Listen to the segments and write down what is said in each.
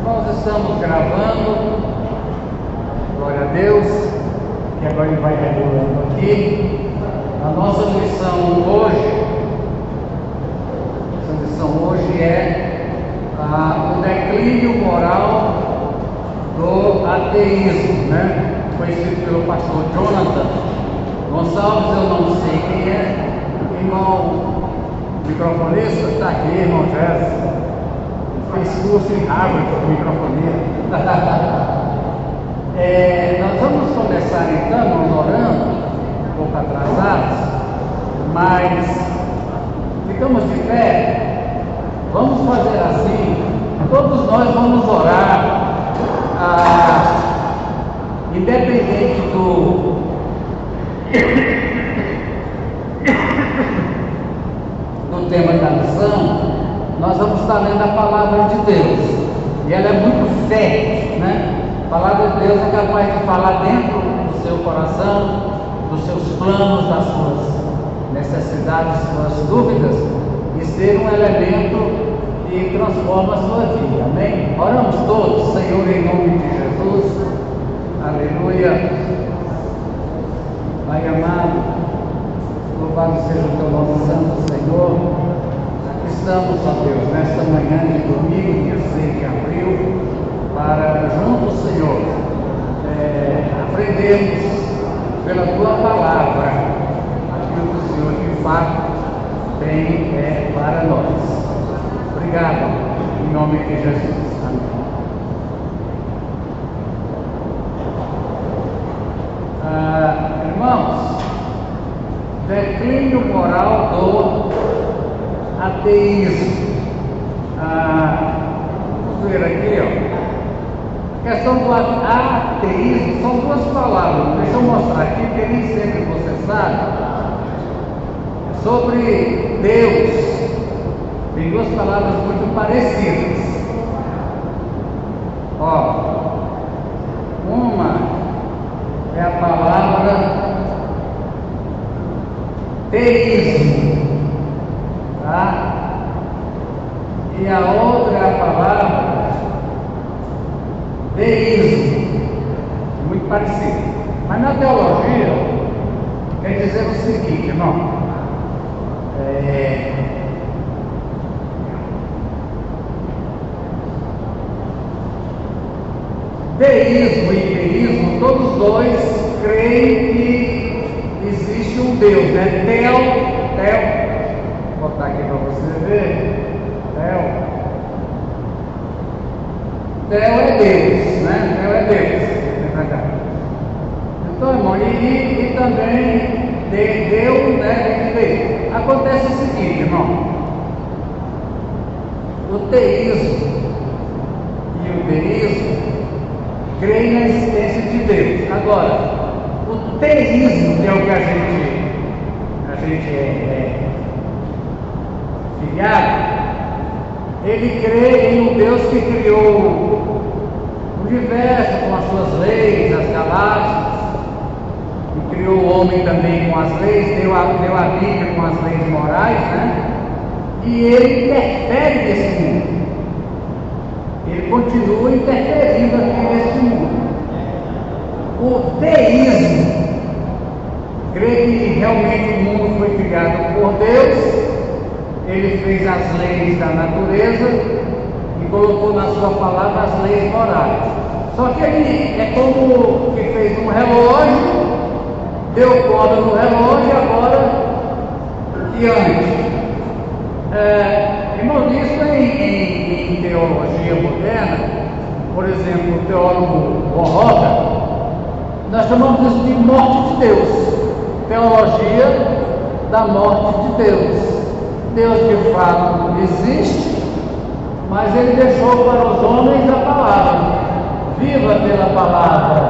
Nós estamos gravando, glória a Deus, que agora ele vai regulando aqui. A nossa lição hoje é o declínio moral do ateísmo, né? Foi escrito pelo pastor Jonathan Gonçalves, eu não sei quem é. Irmão microfonista, está aqui, irmão Jéssica. Fez curso em Harvard de microfonia. Nós vamos começar então orando, um pouco atrasados, mas ficamos de pé. Vamos fazer assim, todos nós vamos orar, independente do tema da lição. Nós vamos estar lendo a palavra de Deus, e ela é muito fértil, né? A palavra de Deus é capaz de falar dentro do seu coração, dos seus planos, das suas necessidades, suas dúvidas, e ser um elemento que transforma a sua vida, amém? Oramos todos, Senhor, em nome de Jesus, aleluia. Pai amado, louvado seja o teu nome santo, Senhor. Estamos, ó Deus, nesta manhã de domingo, dia 6 de abril, para juntos, Senhor, aprendermos pela Tua palavra aquilo que o Senhor de fato tem para nós. Obrigado, em nome de Jesus. Amém. Irmãos, declínio moral do ateísmo. Vamos ver aqui, ó. A questão do ateísmo são duas palavras. Deixa eu mostrar aqui, porque nem sempre você sabe. Sobre Deus, tem duas palavras muito parecidas. Ó, uma é a palavra teísmo. Tá? E a outra é a palavra deísmo, muito parecida. Mas na teologia quer dizer o seguinte, irmão. Deísmo e teísmo, todos dois creem que existe um Deus, né? Theo. Vou botar aqui para você ver. Theo é Deus, né? Theo é Deus. Vem pra cá. Então, irmão, e também Deus, né? Deus. Acontece o seguinte, irmão. O teísmo e o deísmo creem na existência de Deus. Agora, o teísmo, que é o que a gente é filiado, ele crê em um Deus que criou o universo com as suas leis, as galáxias, e criou o homem também com as leis, deu a Bíblia com as leis morais, né? E ele interfere nesse mundo. Ele continua interferindo aqui nesse mundo. O teísmo crê que realmente o mundo foi criado por Deus. Ele fez as leis da natureza e colocou na sua palavra as leis morais. Só que ele é como que fez um relógio, deu corda no relógio e agora diante. Irmão, isso em teologia moderna, por exemplo, o teólogo Bonhoeffer, nós chamamos isso de morte de Deus, teologia da morte de Deus. Deus de fato existe, mas ele deixou para os homens a palavra, viva pela palavra,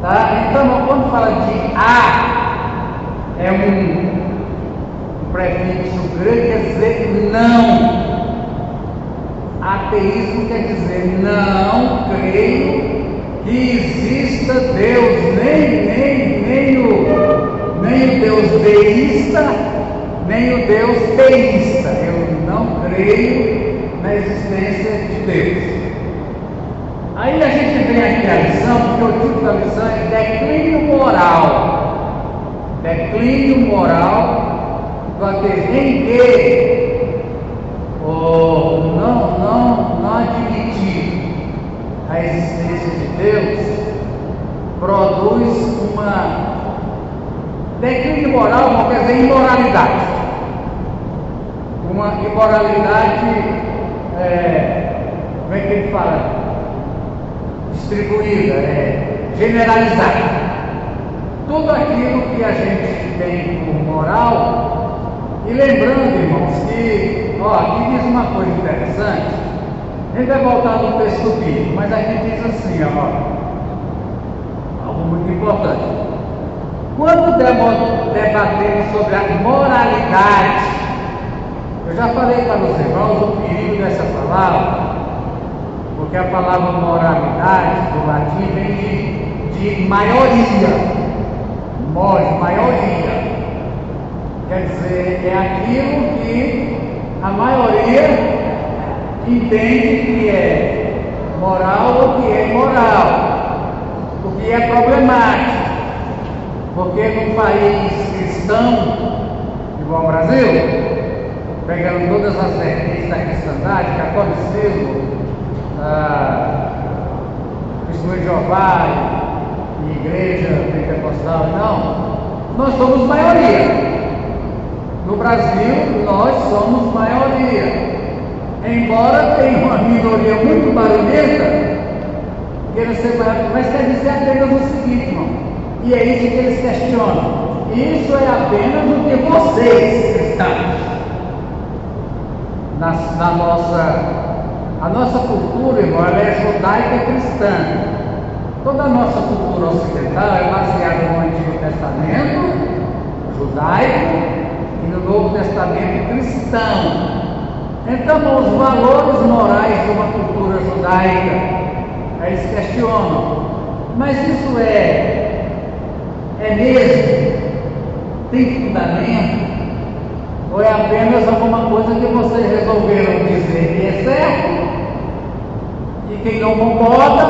tá? Então, quando fala de é um prefixo grego, quer dizer não. Ateísmo quer dizer não creio que exista Deus, nem o Deus deísta, nem o Deus teísta. Eu não creio na existência de Deus. Aí a gente vem aqui a lição, porque o título da lição é declínio moral. Declínio moral do ateu, em que não admitir a existência de Deus produz uma declínio moral, não quer dizer imoralidade. Uma imoralidade, como é que ele fala? Distribuída, generalizada. Tudo aquilo que a gente tem por moral, e lembrando, irmãos, que, aqui diz uma coisa interessante, a gente vai voltar no texto bíblico, mas aqui diz assim, algo muito importante. Quando debatemos sobre a moralidade, eu já falei para os irmãos o perigo dessa palavra, porque a palavra moralidade, do latim, vem de maioria, maioria, quer dizer, é aquilo que a maioria entende que é moral ou que é imoral, o que é problemático, porque num país cristão, igual ao Brasil, pegando todas as vertentes da cristandade, catolicismo, Testemunho de Jeová e Igreja Pentecostal, nós somos maioria. No Brasil, nós somos maioria. Embora tenha uma minoria muito barulhenta, queira ser maioria, mas quer dizer apenas o seguinte, irmão, e é isso que eles questionam. Isso é apenas o que vocês, cristãos, a nossa cultura, irmão, ela é judaica cristã. Toda a nossa cultura ocidental é baseada no Antigo Testamento judaico e no Novo Testamento cristão. Então, os valores morais de uma cultura judaica, eles questionam, mas isso é mesmo? Tem fundamento? Ou é apenas alguma coisa que vocês resolveram dizer que é certo, e quem não concorda,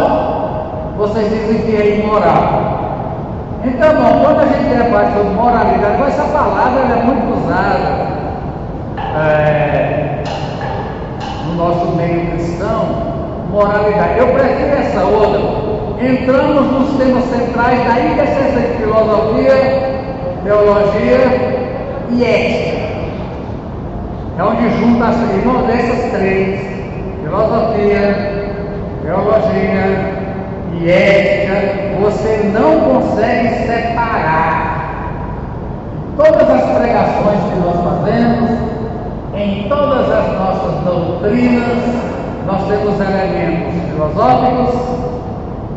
vocês dizem que é imoral? Então, bom, quando a gente debate sobre moralidade, essa palavra é muito usada no nosso meio cristão, moralidade. Eu prefiro essa outra. Entramos nos temas centrais da indecência de filosofia, teologia e ética. É onde junta dessas três: filosofia, teologia e ética. Você não consegue separar. Todas as pregações que nós fazemos, em todas as nossas doutrinas, nós temos elementos filosóficos,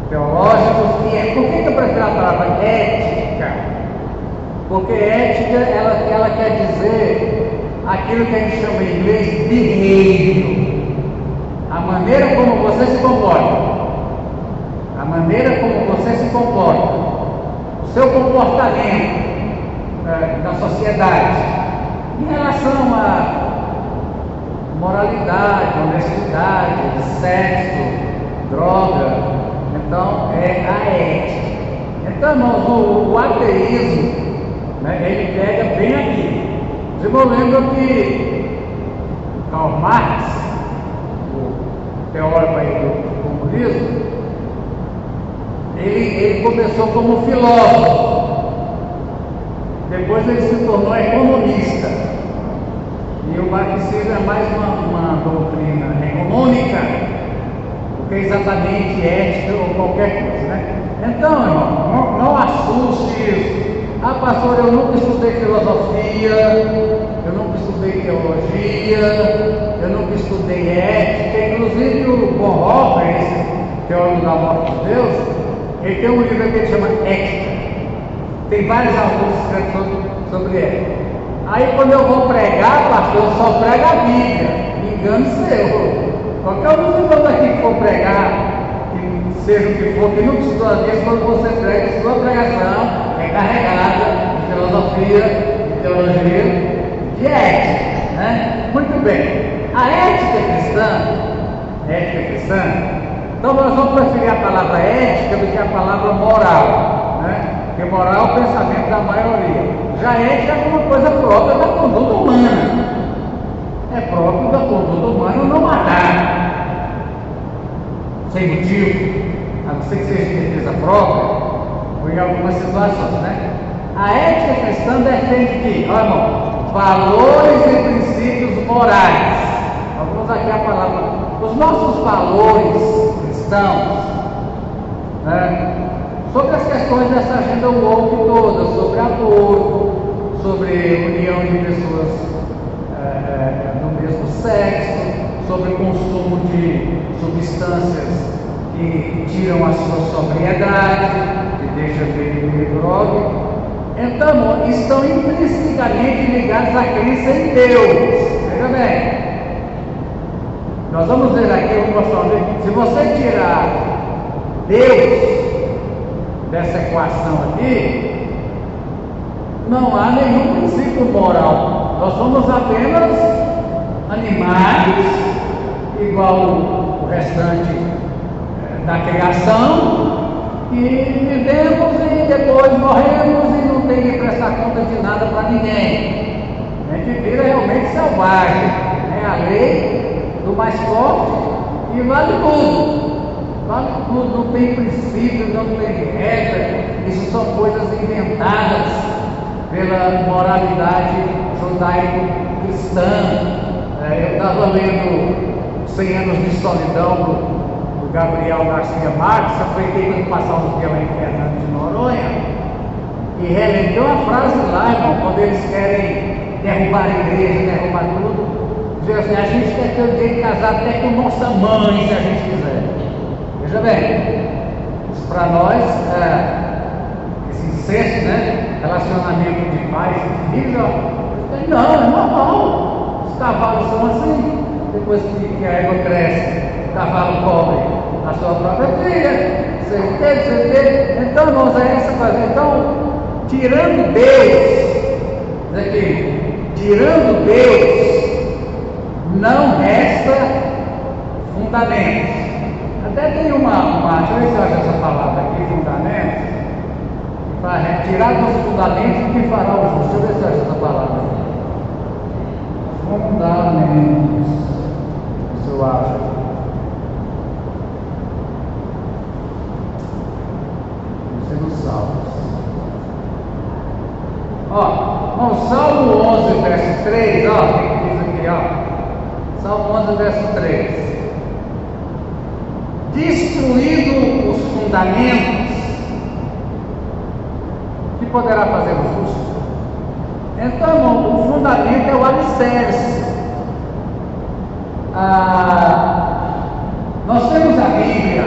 teológicos e éticos. Por que eu prefiro a palavra ética? Porque ética, ela quer dizer aquilo que a gente chama em inglês behavior, a maneira como você se comporta, o seu comportamento na sociedade, em relação a moralidade, honestidade, sexo, droga. Então é a ética. Então, irmãos, o ateísmo, ele pega bem aqui. Eu lembro que Karl Marx, o teórico aí do comunismo, ele começou como filósofo, depois ele se tornou economista. E o marxismo é mais uma doutrina econômica do que exatamente ética ou qualquer coisa, né? Então, irmão, não assuste isso. Pastor, eu nunca estudei filosofia, eu nunca estudei teologia, eu nunca estudei ética. Inclusive o Bonhoeffer, esse teólogo da morte de Deus, ele tem um livro que ele chama Ética. Tem vários autores que escrevem sobre ética. Aí quando eu vou pregar, pastor, eu só prego a Bíblia. Engano seu. Qualquer um dos irmãos aqui que for pregar, que seja o que for, que não estudou a Bíblia, quando você prega, sua pregação é carregada de filosofia, de teologia, de ética, né? Muito bem. A ética cristã, Então nós vamos preferir a palavra ética do que a palavra moral, né? Porque moral é o pensamento da maioria. Já ética é uma coisa própria da conduta humana. É próprio da conduta humana não matar sem motivo, a não ser que seja de defesa própria, ou em algumas situações, né? A ética cristã defende que, olha, irmão, valores e princípios morais. Nós vamos aqui a palavra. Os nossos valores cristãos, né, sobre as questões dessa agenda woke toda, sobre aborto, sobre união de pessoas do mesmo sexo, sobre consumo de substâncias que tiram a sua sobriedade, que deixa beber droga. Então, estão intrinsecamente ligados à crença em Deus. Veja bem, nós vamos ver aqui, eu vou mostrar, se você tirar Deus dessa equação aqui, não há nenhum princípio moral. Nós somos apenas animais, igual o restante da criação, e vivemos e depois morremos e não tem que prestar conta de nada para ninguém. A gente vira realmente selvagem. É a lei do mais forte e vale tudo. Vale tudo, não tem princípio, não tem regra. Isso são coisas inventadas pela moralidade judaico-cristã. Eu estava lendo 100 Anos de Solidão do Gabriel Garcia Marques, aproveitei para passar um dia lá em Fernando de Noronha, e relembrei uma frase lá, irmão, quando eles querem derrubar a igreja, derrubar tudo, dizer assim, a gente quer ter o direito de casar até com nossa mãe, se a gente quiser. Veja bem, isso para nós, esse incesto, né, relacionamento de pais e filhos, não, é normal. Os cavalos são assim, depois que a égua cresce, o cavalo cobre a sua própria filha, você entende? Então, irmãos, é essa coisa. Então, tirando Deus, aqui, tirando Deus, não resta fundamentos. Até tem deixa eu ver se eu acho essa palavra aqui, fundamentos, para retirar dos fundamentos que fará o justo. Deixa eu ver se eu acho essa palavra aqui. Fundamentos, isso eu acho. Nos Salmos. Ó, Salmo 11, verso 3, ó, diz aqui, ó. Salmo 11, verso 3. Destruído os fundamentos, que poderá fazer o justo? Então, irmão, o fundamento é o alicerce. Nós temos a Bíblia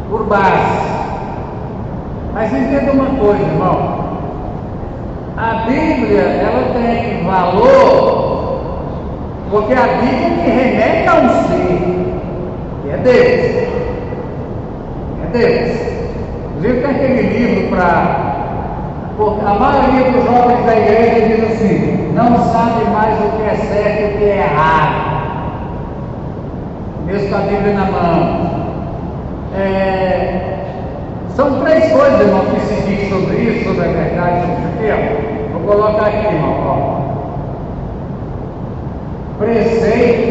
por base. Mas entenda uma coisa, irmão. A Bíblia, ela tem valor porque a Bíblia que remete a um ser, que é Deus. É Deus. Inclusive tem aquele livro para... A maioria dos jovens da igreja diz assim, não sabe mais o que é certo e o que é errado. Mesmo com a Bíblia na mão. São 3 coisas, irmão, que se diz sobre isso, sobre a verdade, sobre isso aqui, ó. Vou colocar aqui, irmão, ó. Preceito,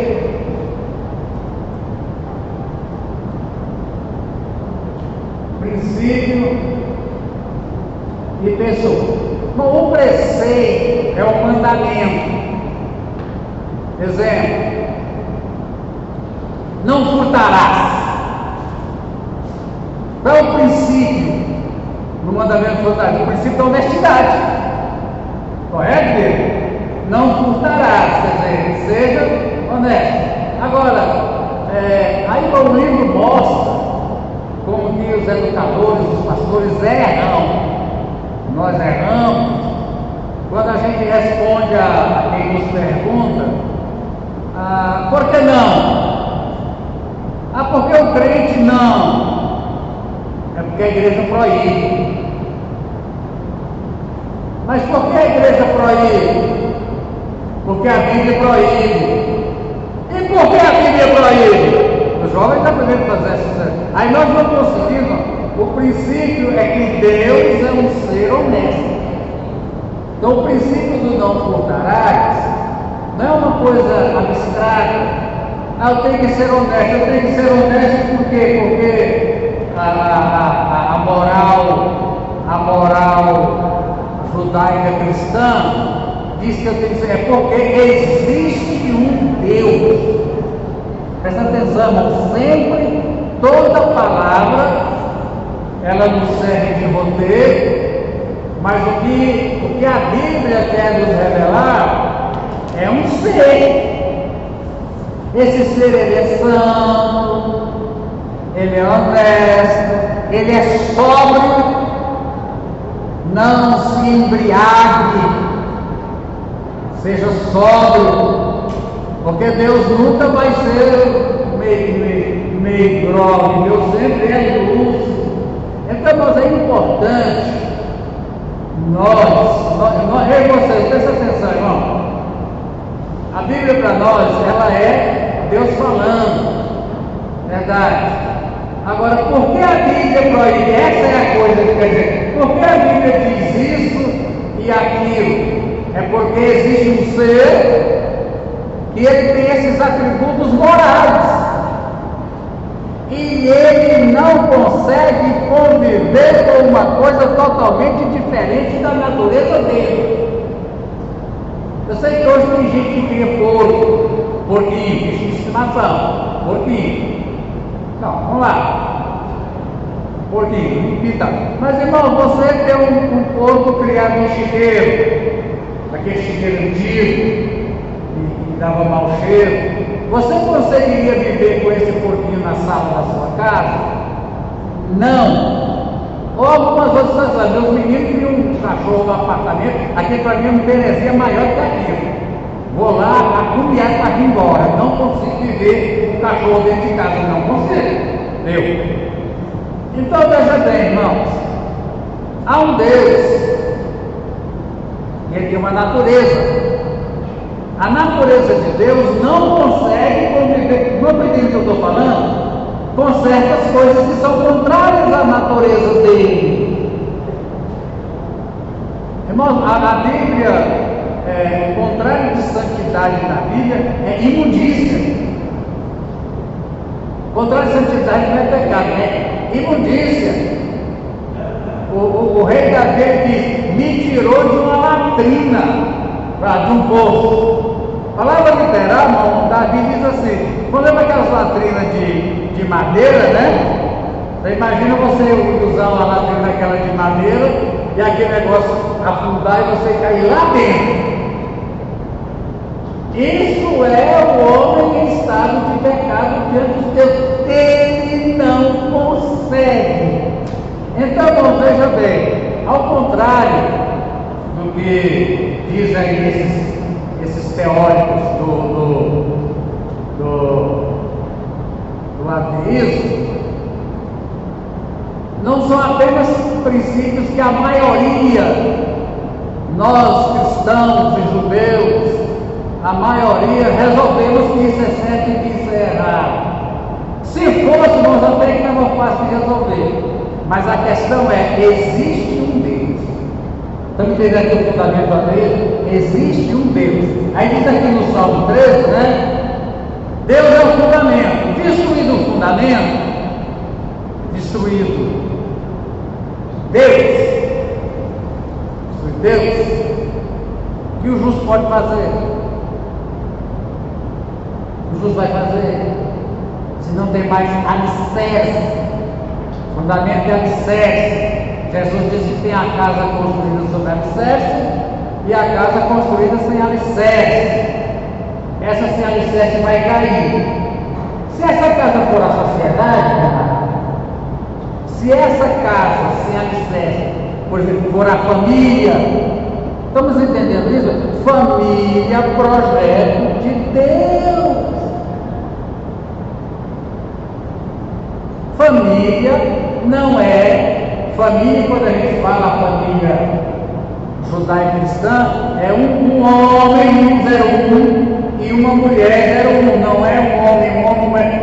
princípio e pessoa. Bom, o preceito é o mandamento. Exemplo, não furtarás. Qual é o princípio no mandamento furtarás? O princípio da honestidade. Correto, Pedro? Não furtarás, quer dizer, seja honesto. Agora, aí o livro mostra como que os educadores, os pastores erram. Nós erramos. Quando a gente responde a quem nos pergunta, por que não? Porque o crente não. É porque a igreja proíbe. Mas por que a igreja proíbe? Porque a Bíblia proíbe. E por que a Bíblia proíbe? O jovem está nós não conseguimos. O princípio é que Deus é um ser honesto. Então o princípio do não furtarás não é uma coisa abstrata. Eu tenho que ser honesto. Eu tenho que ser honesto por quê? Porque a moral judaica cristã diz que eu tenho que ser. É porque existe um Deus. Presta atenção, irmão. Sempre, toda palavra, ela nos serve de roteiro. Mas o que a Bíblia quer nos revelar é um ser. Esse ser, ele é santo, ele é honesto, ele é sóbrio, não se embriague, seja sóbrio, porque Deus nunca vai ser meio grogue, Deus sempre é lúcido. Então, é importante nós, eu e vocês, presta atenção, irmão. A Bíblia para nós, ela é Deus falando, verdade. Agora, por que a Bíblia proíbe? Essa é a coisa que quer dizer. Por que a Bíblia diz isso e aquilo? É porque existe um ser que ele tem esses atributos morais. E ele não consegue conviver com uma coisa totalmente diferente da natureza dele. Eu sei que hoje tem gente que cria porquinho, bicho de estimação, porquinho. Não, vamos lá. Porquinho, então. Mas irmão, você tem um porco criado em chiqueiro, aquele chiqueiro antigo, que dava mau cheiro. Você conseguiria viver com esse porquinho na sala da sua casa? Não. Ou algumas outras coisas. Meus meninos criam um cachorro no apartamento. Aqui para mim é uma belezinha maior que aquilo. Vou lá, agoniado para ir embora. Não consigo viver com cachorro dentro de casa. Não consigo. Então veja bem, irmãos. Há um Deus. E ele tem uma natureza. A natureza de Deus não consegue conviver, não entende o que eu estou falando, com certas coisas que são contrárias à natureza dele. Irmãos, a Bíblia, o contrário de santidade na Bíblia é imundícia. O contrário de santidade não é pecado, é imundícia. O rei Davi diz: me tirou de uma latrina, de um poço. A palavra literal, irmão, Davi diz assim: quando lembra aquelas latrinas de madeira, né? Você imagina você usar uma latrina aquela de madeira e aquele negócio afundar e você cair lá dentro. Isso é o homem em estado de pecado diante de Deus. Ele não consegue. Então, irmão, veja bem, ao contrário do que dizem aí esses teóricos do ateísmo, não são apenas princípios que a maioria, nós cristãos e judeus, a maioria resolvemos que isso é certo e que isso é errado. Se fosse, nós até que não é fácil de resolver. Mas a questão é: existe um Deus. Estamos entendendo aqui o fundamento da Bíblia? Existe um Deus. Aí diz aqui no Salmo 13, né? Deus é o fundamento. Destruído o fundamento, destruído Deus. Deus. O que o justo pode fazer? O justo vai fazer. Se não tem mais alicerce. Fundamento é alicerce. Jesus disse que tem a casa construída sobre alicerce e a casa construída sem alicerce. Essa sem alicerce vai cair. Se essa casa for a sociedade, se essa casa sem alicerce, por exemplo, for a família, estamos entendendo isso? Família, projeto de Deus. Família não é família. Quando a gente fala a família judaico-cristã, é um homem 01 e uma mulher 01. Não é um homem,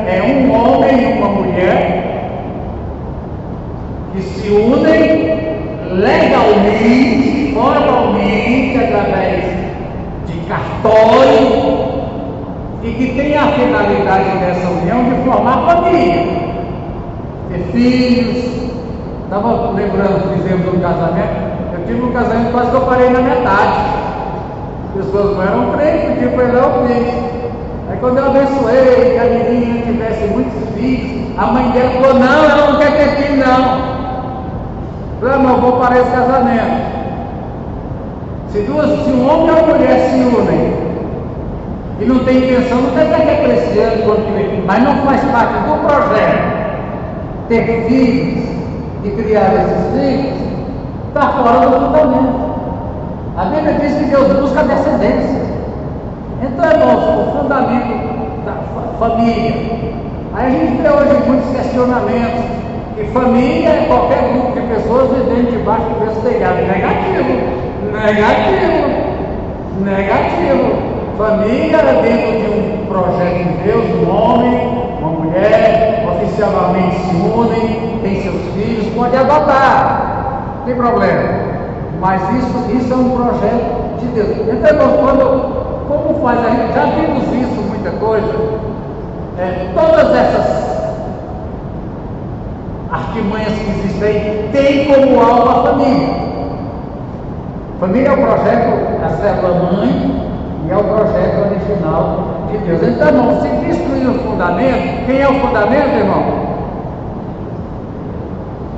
é um homem e uma mulher finalidade dessa união de formar família, ter filhos. Estava lembrando, fizemos um casamento. Eu tive um casamento quase que eu parei na metade. As pessoas não eram crentes, pediam para ele, eu fiz. Aí quando eu abençoei que a menina tivesse muitos filhos, a mãe dela falou, não, ela não quer ter filho não. Eu falei, não, eu vou parar esse casamento. Se um homem e uma mulher se unem e não tem intenção, não quer dizer que é para esse ano, quando que vem, mas não faz parte do projeto ter filhos e criar esses filhos, está fora do fundamento. A Bíblia diz que Deus busca a descendência. Então, irmãos, o fundamento da família. Aí a gente vê hoje muitos questionamentos, que família é qualquer grupo de pessoas vivendo debaixo do mesmo telhado. Negativo. Família é dentro de um projeto de Deus, um homem, uma mulher, oficialmente se unem, tem seus filhos, pode adotar, não tem problema. Mas isso é um projeto de Deus. Então, como faz a gente? Já vimos isso, muita coisa. Todas essas artimanhas que existem têm como alvo a família. Família é o projeto da célula mãe e é o projeto original de Deus. Então, irmão, se destruir o fundamento, quem é o fundamento, irmão?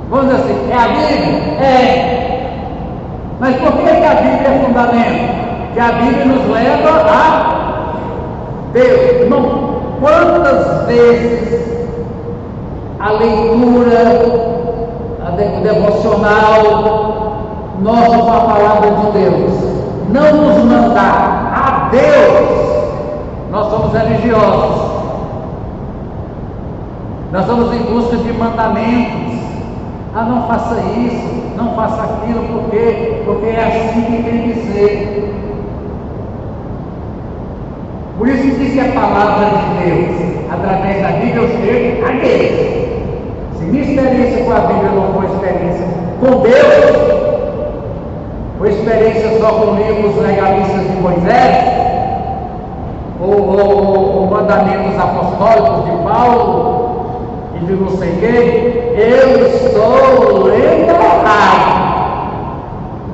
Vamos dizer assim, é a Bíblia? É. Mas por que a Bíblia é fundamento? Que a Bíblia nos leva a Deus. Irmão, quantas vezes a leitura, o devocional nosso com a palavra de Deus não nos mandar a Deus, nós somos religiosos, nós vamos em busca de mandamentos. Não faça isso, não faça aquilo, porque é assim que tem que ser. Por isso que diz que a palavra de Deus, através da Bíblia, eu chego a Deus. Se minha experiência com a Bíblia não for experiência com Deus, foi experiência só com livros legalistas de Moisés, ou mandamentos apostólicos de Paulo, e de não sei quem, eu estou lendo errado.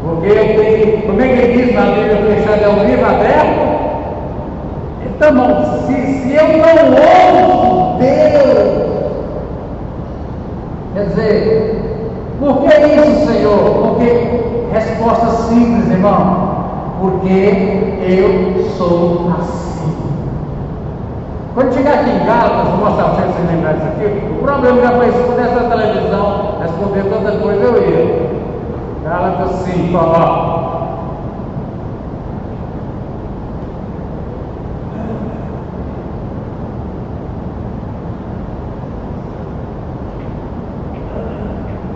Porque eu tenho, como é que ele diz na Bíblia, fechado é um livro aberto? Então, se eu não ouço Deus, quer dizer, por que isso, Senhor? Porque, resposta simples, irmão, porque eu sou assim. Quando chegar aqui em Gálatas, vou mostrar para vocês lembrar disso aqui. O problema já foi isso, se pudesse na televisão responder tanta coisa, eu ia. Gálatas 5, ó.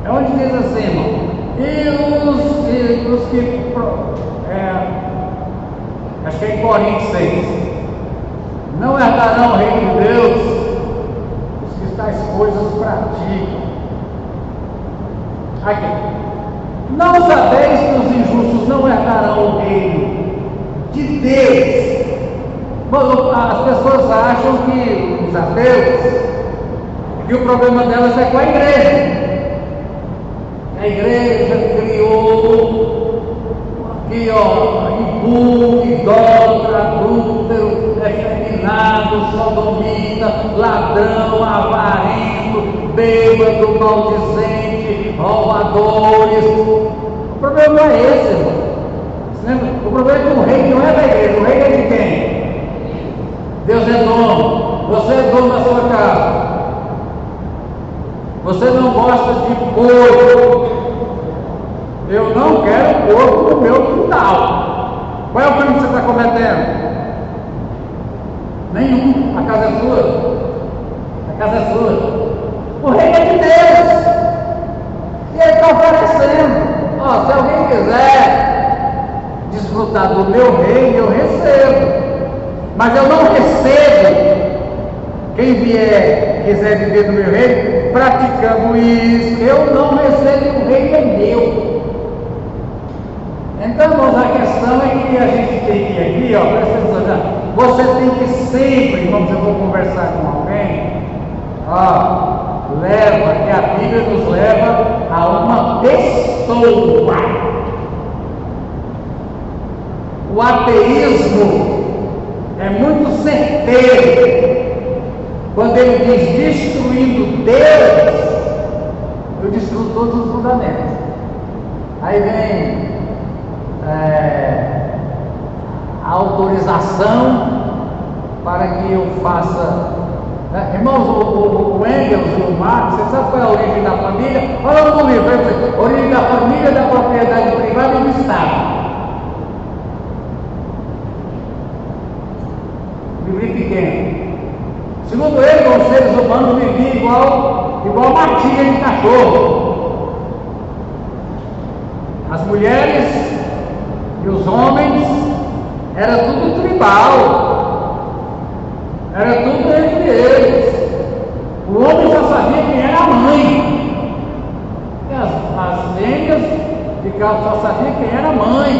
É onde diz assim, irmão. E os que. Acho que é em Coríntios 6. Não herdarão o reino de Deus os que tais coisas praticam. Aqui. Não sabeis que os injustos não herdarão o reino de Deus. As pessoas acham que os ateus, que o problema delas é com a igreja. A igreja criou aqui, impuro, idólatra, adúltero, efeminado, sodomita, ladrão, avarento, bêbado, maldizente, roubadores. O problema não é esse, irmão. O problema é que o reino não é da igreja, o reino é de quem? Deus é dono, você é dono da sua casa. Você não gosta de porco. Eu não quero porco no meu quintal. Qual é o crime que você está cometendo? Nenhum. A casa é sua. A casa é sua. O reino é de Deus. E ele está oferecendo. Se alguém quiser desfrutar do meu reino, eu recebo. Mas eu não recebo. Quem quiser viver do meu reino, praticando isso, eu não recebo, o reino é meu. Então, irmãos, a questão é que a gente tem que ir aqui, presta atenção, Você tem que sempre, quando você for conversar com alguém, leva, que a Bíblia nos leva a uma pessoa. O ateísmo é muito certeiro quando ele diz destruindo Deus, eu destruo todos os fundamentos. Aí vem a autorização para que eu faça. Irmãos, o Engels e o Marx, você sabe qual é a origem da família? Olha no livro, a origem da família, da propriedade privada e do Estado. Livro pequeno. Segundo ele, os seres humanos viviam igual matilha de cachorro. As mulheres e os homens era tudo tribal, era tudo entre eles. O homem já sabia quem era a mãe, e as fêmeas só sabiam quem era a mãe,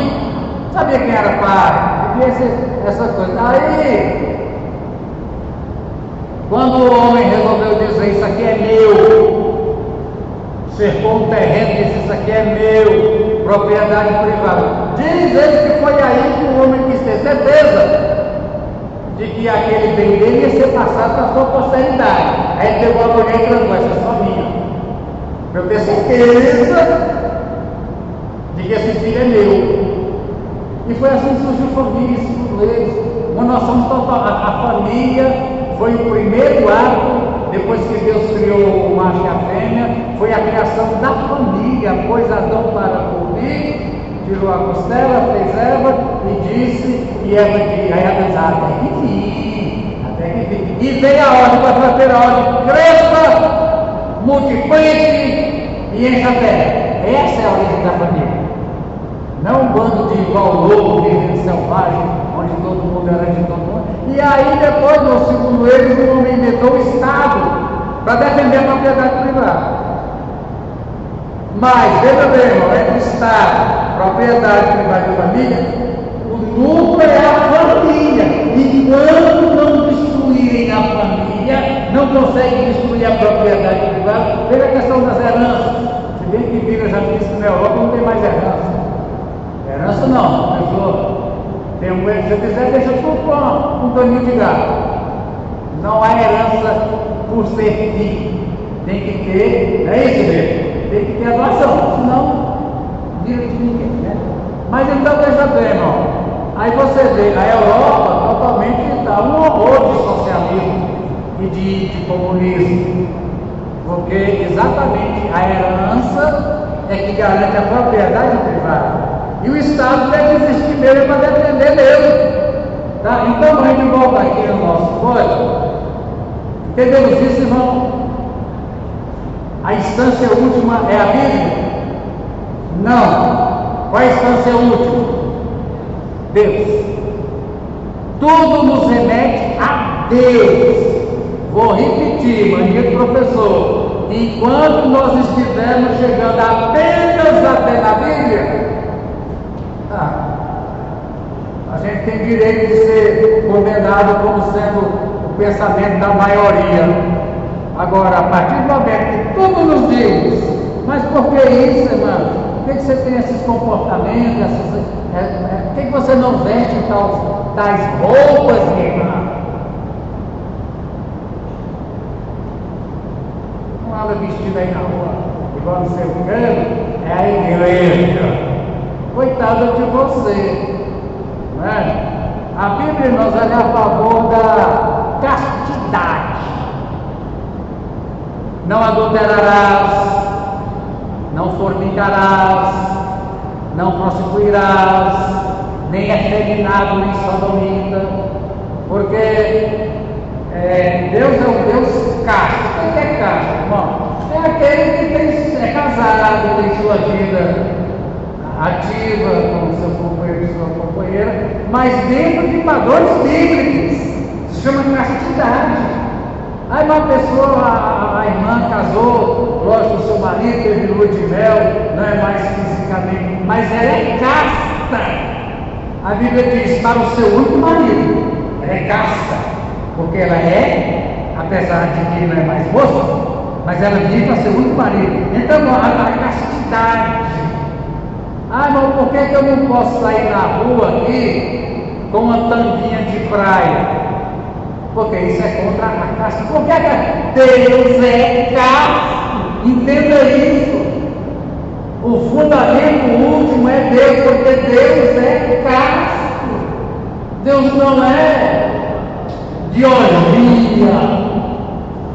sabia quem era pai, essa coisa. Aí, quando o homem resolveu dizer isso aqui é meu, cercou um terreno e disse isso aqui é meu, propriedade privada, diz ele que foi aí que o homem quis ter certeza de que aquele bem dele ia ser passado para a sua posteridade. Aí ele pegou a mulher e tranquou, essa é só minha, para eu ter certeza de que esse filho é meu. E foi assim que surgiu a família, segundo eles. Quando nós somos total, a família foi o primeiro ato, depois que Deus criou o macho e a fêmea, foi a criação da família, pois Adão para por tirou a costela, fez Eva e disse, e Eva disse, até que vir. E veio a ordem, para ter a ordem, cresça, multiplique e encha a terra. Essa é a origem da família. Não um bando de igual lobo, de selvagem, onde todo mundo era de todo mundo. E aí depois, no segundo eles, o homem inventou o Estado para defender a propriedade privada. Mas, veja bem, irmão, entre Estado, propriedade privada e família, o núcleo é a família. Enquanto não destruírem a família, não conseguem destruir a propriedade privada. Veja a questão das heranças. Se bem que Bíblia já disse que na Europa não tem mais herança. Herança não, a pessoa tem um erro, se quiser, deixa tudo com um caninho de gato. Não há herança por ser filho. Tem que ter, é isso mesmo. Tem que ter a doação, senão vira de ninguém, né? Mas então veja bem, irmão. Aí você vê, a Europa totalmente está um horror de socialismo e de comunismo. Porque exatamente a herança é que garante a propriedade privada. E o Estado deve existir mesmo para defender dele. Tá? Então a gente volta aqui no nosso código. Entendemos isso, irmão? A instância última é a Bíblia? Não. Qual a instância última? Deus. Tudo nos remete a Deus. Vou repetir, mania do professor. Enquanto nós estivermos chegando apenas até na Bíblia, a gente tem direito de ser condenado como sendo o pensamento da maioria. Agora, a partir do momento que tudo nos diz, mas por que isso, irmão? Por que você tem esses comportamentos? Por que você não veste tais roupas, irmão? Não anda vestido aí na rua, igual no seu canto, é a igreja. Coitado de você, não é? A Bíblia nos é a favor da castidade. Não adulterarás, não fornicarás, não prostituirás, nem efeminado, nem sodomita, porque Deus é um Deus casto. O que é casto, irmão? É aquele que é casado, tem sua vida ativa com o seu companheiro e sua companheira, mas dentro de padrões bíblicos. Se chama castidade. Aí uma pessoa, a irmã casou, lógico, o seu marido teve lua de mel, não é mais fisicamente, mas ela é casta. A Bíblia diz para o seu único marido, é casta, porque ela é, apesar de que não é mais moça, mas ela diz para seu único marido. Então a castidade. Ah, mas por que eu não posso sair na rua aqui com uma tanguinha de praia? Porque isso é contra a casta. Porque Deus é casto. Entenda isso. O fundamento último é Deus, porque Deus é casto. Deus não é de orgia.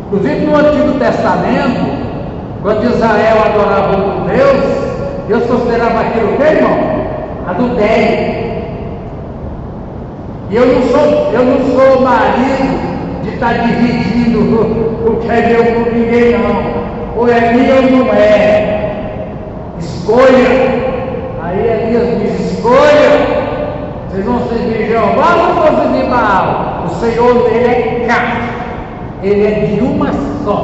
Inclusive no Antigo Testamento, quando Israel adorava outro Deus considerava aquilo o que, irmão? Adultério. E eu não sou marido de estar dividindo o que é meu com ninguém, não. Ou é minha ou não é. Escolha. Aí Elias diz: escolha. Vocês vão servir Jeová ou vão servir Baal? O Senhor dele é casto. Ele é de uma só.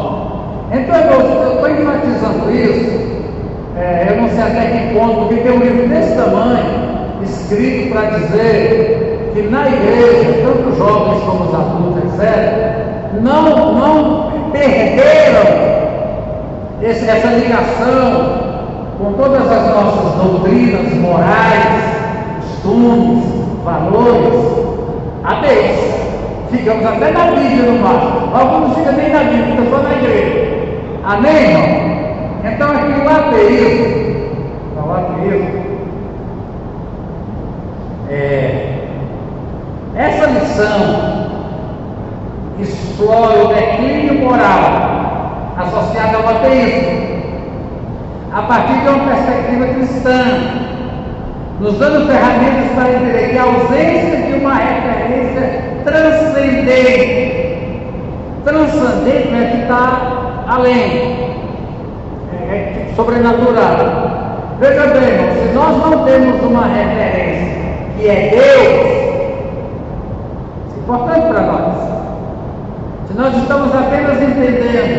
Então eu estou enfatizando isso. Eu não sei até que ponto, porque tem um livro desse tamanho escrito para dizer que na igreja, tanto os jovens como os adultos, etc., não perderam essa ligação com todas as nossas doutrinas morais, costumes, valores, a Deus. Ficamos até na Bíblia no máximo. Alguns não ficam nem na Bíblia, ficam só na igreja. Amém, irmão? Então aqui o ateísmo, essa lição explora o declínio moral associado ao ateísmo, a partir de uma perspectiva cristã, nos dando ferramentas para entender que a ausência de uma referência transcendente é que está além, é sobrenatural. Veja bem, irmão, se nós não temos uma referência que é Deus, isso é importante para nós. Se nós estamos apenas entendendo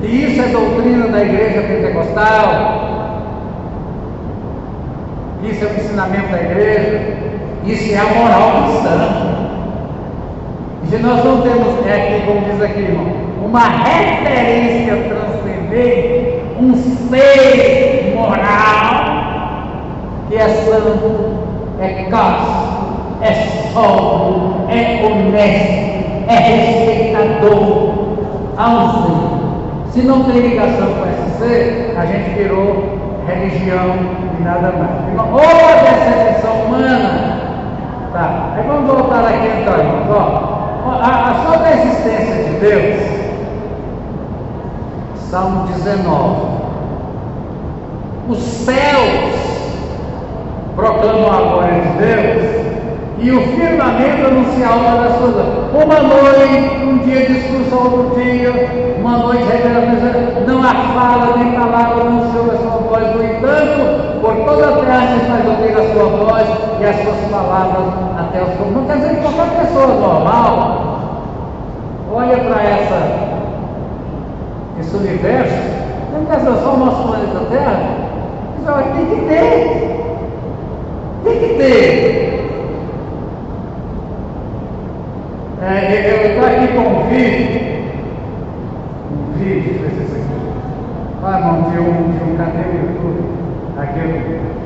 que isso é doutrina da igreja pentecostal, isso é o ensinamento da igreja, isso é a moral cristã. E se nós não temos, como diz aqui, irmão, uma referência transcendente, um ser moral que é santo, é casto, é sóbrio, é honesto, é respeitador ao ser. Se não tem ligação com esse ser, a gente virou religião e nada mais. Ou a decepção humana. Tá. Aí vamos voltar aqui então, irmãos. A só da existência de Deus, Salmo 19. Os céus proclamam a glória de Deus e o firmamento anuncia a obra da sua mão. Uma noite, um dia discurso ao outro dia, uma noite revela, não há fala nem palavra, não se ouve a sua voz. No entanto, por toda a terra se faz ouvir a sua voz e as suas palavras até os povos. Não quer dizer que qualquer pessoa normal olha para esse universo, não quer dizer só o nosso planeta Terra, diz: olha, tem que ter. Eu estou aqui com um vídeo, deixa eu ver se isso aqui. Ah, não, tinha um cadê o YouTube? Aqui.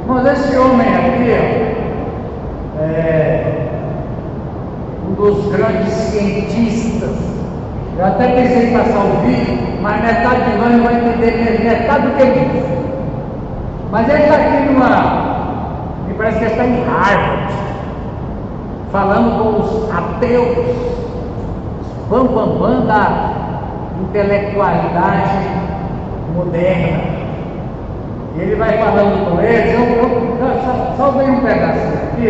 Mas esse homem aqui, um dos grandes cientistas. Eu até pensei em passar o vídeo, mas metade de nós não vai entender metade do que ele diz. Mas ele está aqui me parece que ele está em Harvard, falando com os ateus, os bambambam da intelectualidade moderna. E ele vai falando com eles, só veio um pedacinho aqui,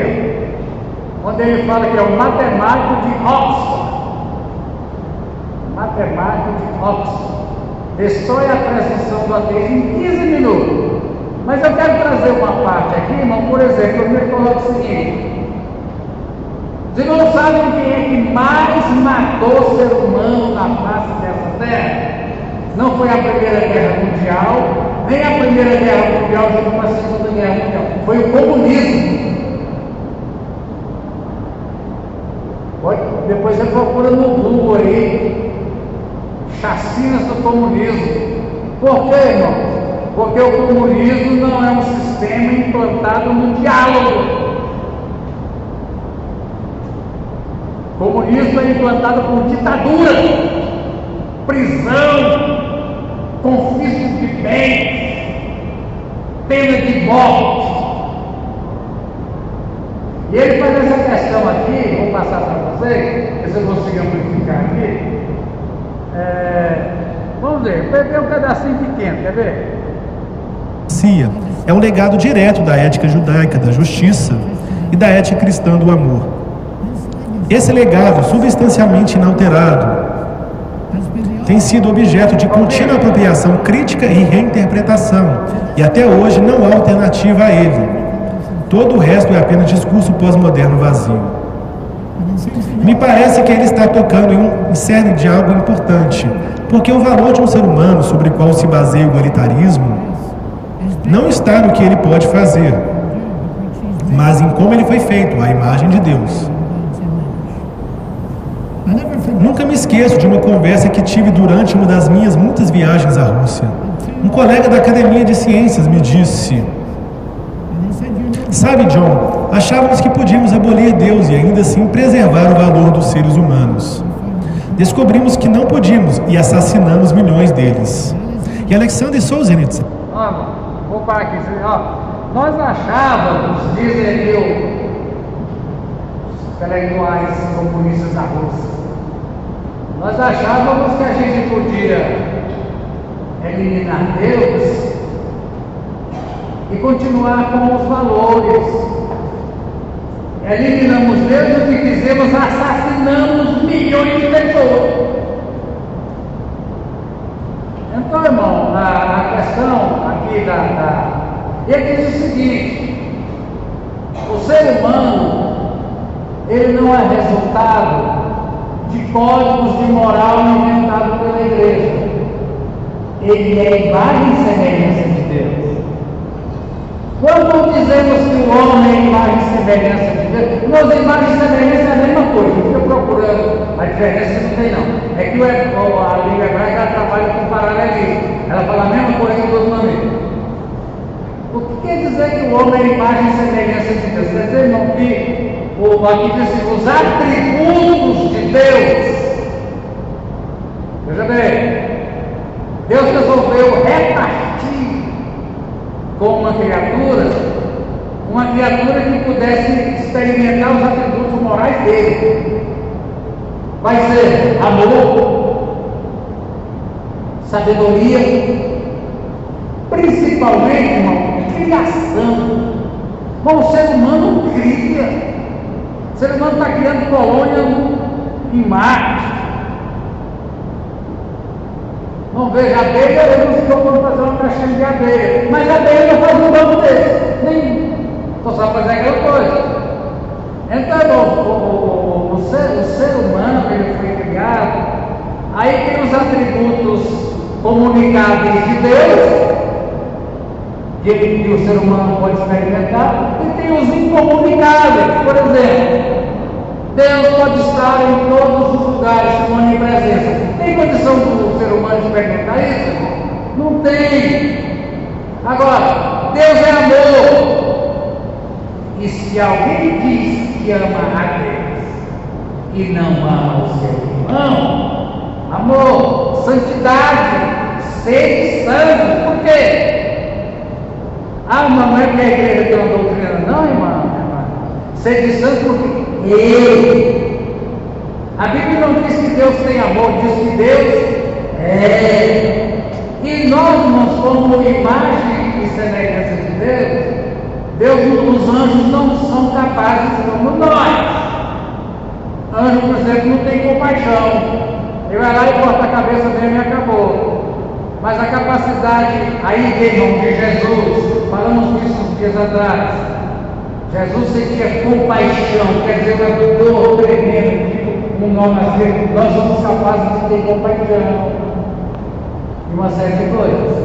onde ele fala que é um matemático de Oxford. Destrói a presunção do ateísmo em 15 minutos. Mas eu quero trazer uma parte aqui, irmão. Por exemplo, eu me coloco o seguinte: vocês não sabem quem é que mais matou o ser humano na face dessa terra? Não foi a Primeira Guerra Mundial, nem a Primeira Guerra Mundial junto com a Segunda Guerra Mundial. Foi o comunismo. Foi? procura no Google aí, chacinas do comunismo. Por quê, irmão? Porque o comunismo não é um sistema implantado no diálogo. O comunismo é implantado por ditadura, prisão, confisco de bens, pena de morte. E ele faz essa questão aqui, vou passar para vocês, se eu consigo amplificar aqui. Vamos ver, peguei um pedacinho pequeno, quer ver? É um legado direto da ética judaica, da justiça e da ética cristã do amor. Esse legado, substancialmente inalterado, tem sido objeto de contínua apropriação crítica e reinterpretação, e até hoje não há alternativa a ele. Todo o resto é apenas discurso pós-moderno vazio. Me parece que ele está tocando em cerne de algo importante, porque o valor de um ser humano sobre o qual se baseia o igualitarismo não está no que ele pode fazer, mas em como ele foi feito, à imagem de Deus. Nunca me esqueço de uma conversa que tive durante uma das minhas muitas viagens à Rússia. Um colega da Academia de Ciências me disse: "Sabe, John, achávamos que podíamos abolir Deus e ainda assim preservar o valor dos seres humanos. Descobrimos que não podíamos e assassinamos milhões deles." E Alexander Solzhenitsyn. Vou parar aqui. Nós achávamos, dizem aqui os intelectuais comunistas da Rússia, nós achávamos que a gente podia eliminar Deus e continuar com os valores. Eliminamos Deus e o que fizemos, assassinamos milhões de pessoas. Então, irmão, a questão aqui ele diz o seguinte: o ser humano, ele não é resultado de códigos de moral inventados pela igreja. Ele é imagem e semelhança de Deus. Quando dizemos que o homem é imagem e semelhança de Deus, nós imagem e semelhança é a mesma coisa. Não fica procurando a diferença, não tem não. É que a língua hebraica ela trabalha com paralelismo. Ela fala a mesma coisa em duas maneiras. O que quer dizer que o homem é imagem e semelhança de Deus? Quer dizer, irmão, que aqui diz assim, os atributos de Deus. Veja bem, Deus resolveu repartir com uma criatura que pudesse experimentar os atributos morais dele. Vai ser amor, sabedoria, principalmente, irmão, criação. Bom, o ser humano cria. O ser humano está criando colônia em Marte. Não veja a abelha, ele não ficou quando fazer uma caixinha de abelha. Mas a abelha não faz um banco desse. Nem. Só sabe fazer aquela coisa. Então, o ser humano, ele foi criado. Aí tem os atributos comunicáveis de Deus, que o ser humano pode experimentar, e tem os incomunicáveis. Por exemplo, Deus pode estar em todos os lugares com onipresença. Tem condição do ser humano experimentar isso? Não tem. Agora, Deus é amor. E se alguém diz que ama a Deus e não ama o seu irmão, amor, santidade, sede, sangue, por quê? Mas não é que a igreja tem uma doutrina, não, irmã. Sede sangue porque Ele. A Bíblia não diz que Deus tem amor, diz que Deus é. E nós somos imagem e semelhança de Deus. Os anjos não são capazes como nós. Anjo, por exemplo, não tem compaixão. Ele vai lá e corta a cabeça dele e acabou. Mas a capacidade, aí, irmão, de Jesus, falamos disso uns dias atrás. Jesus sentia compaixão, quer dizer, uma dor tremenda, como nós somos capazes de ter compaixão de uma série de coisas.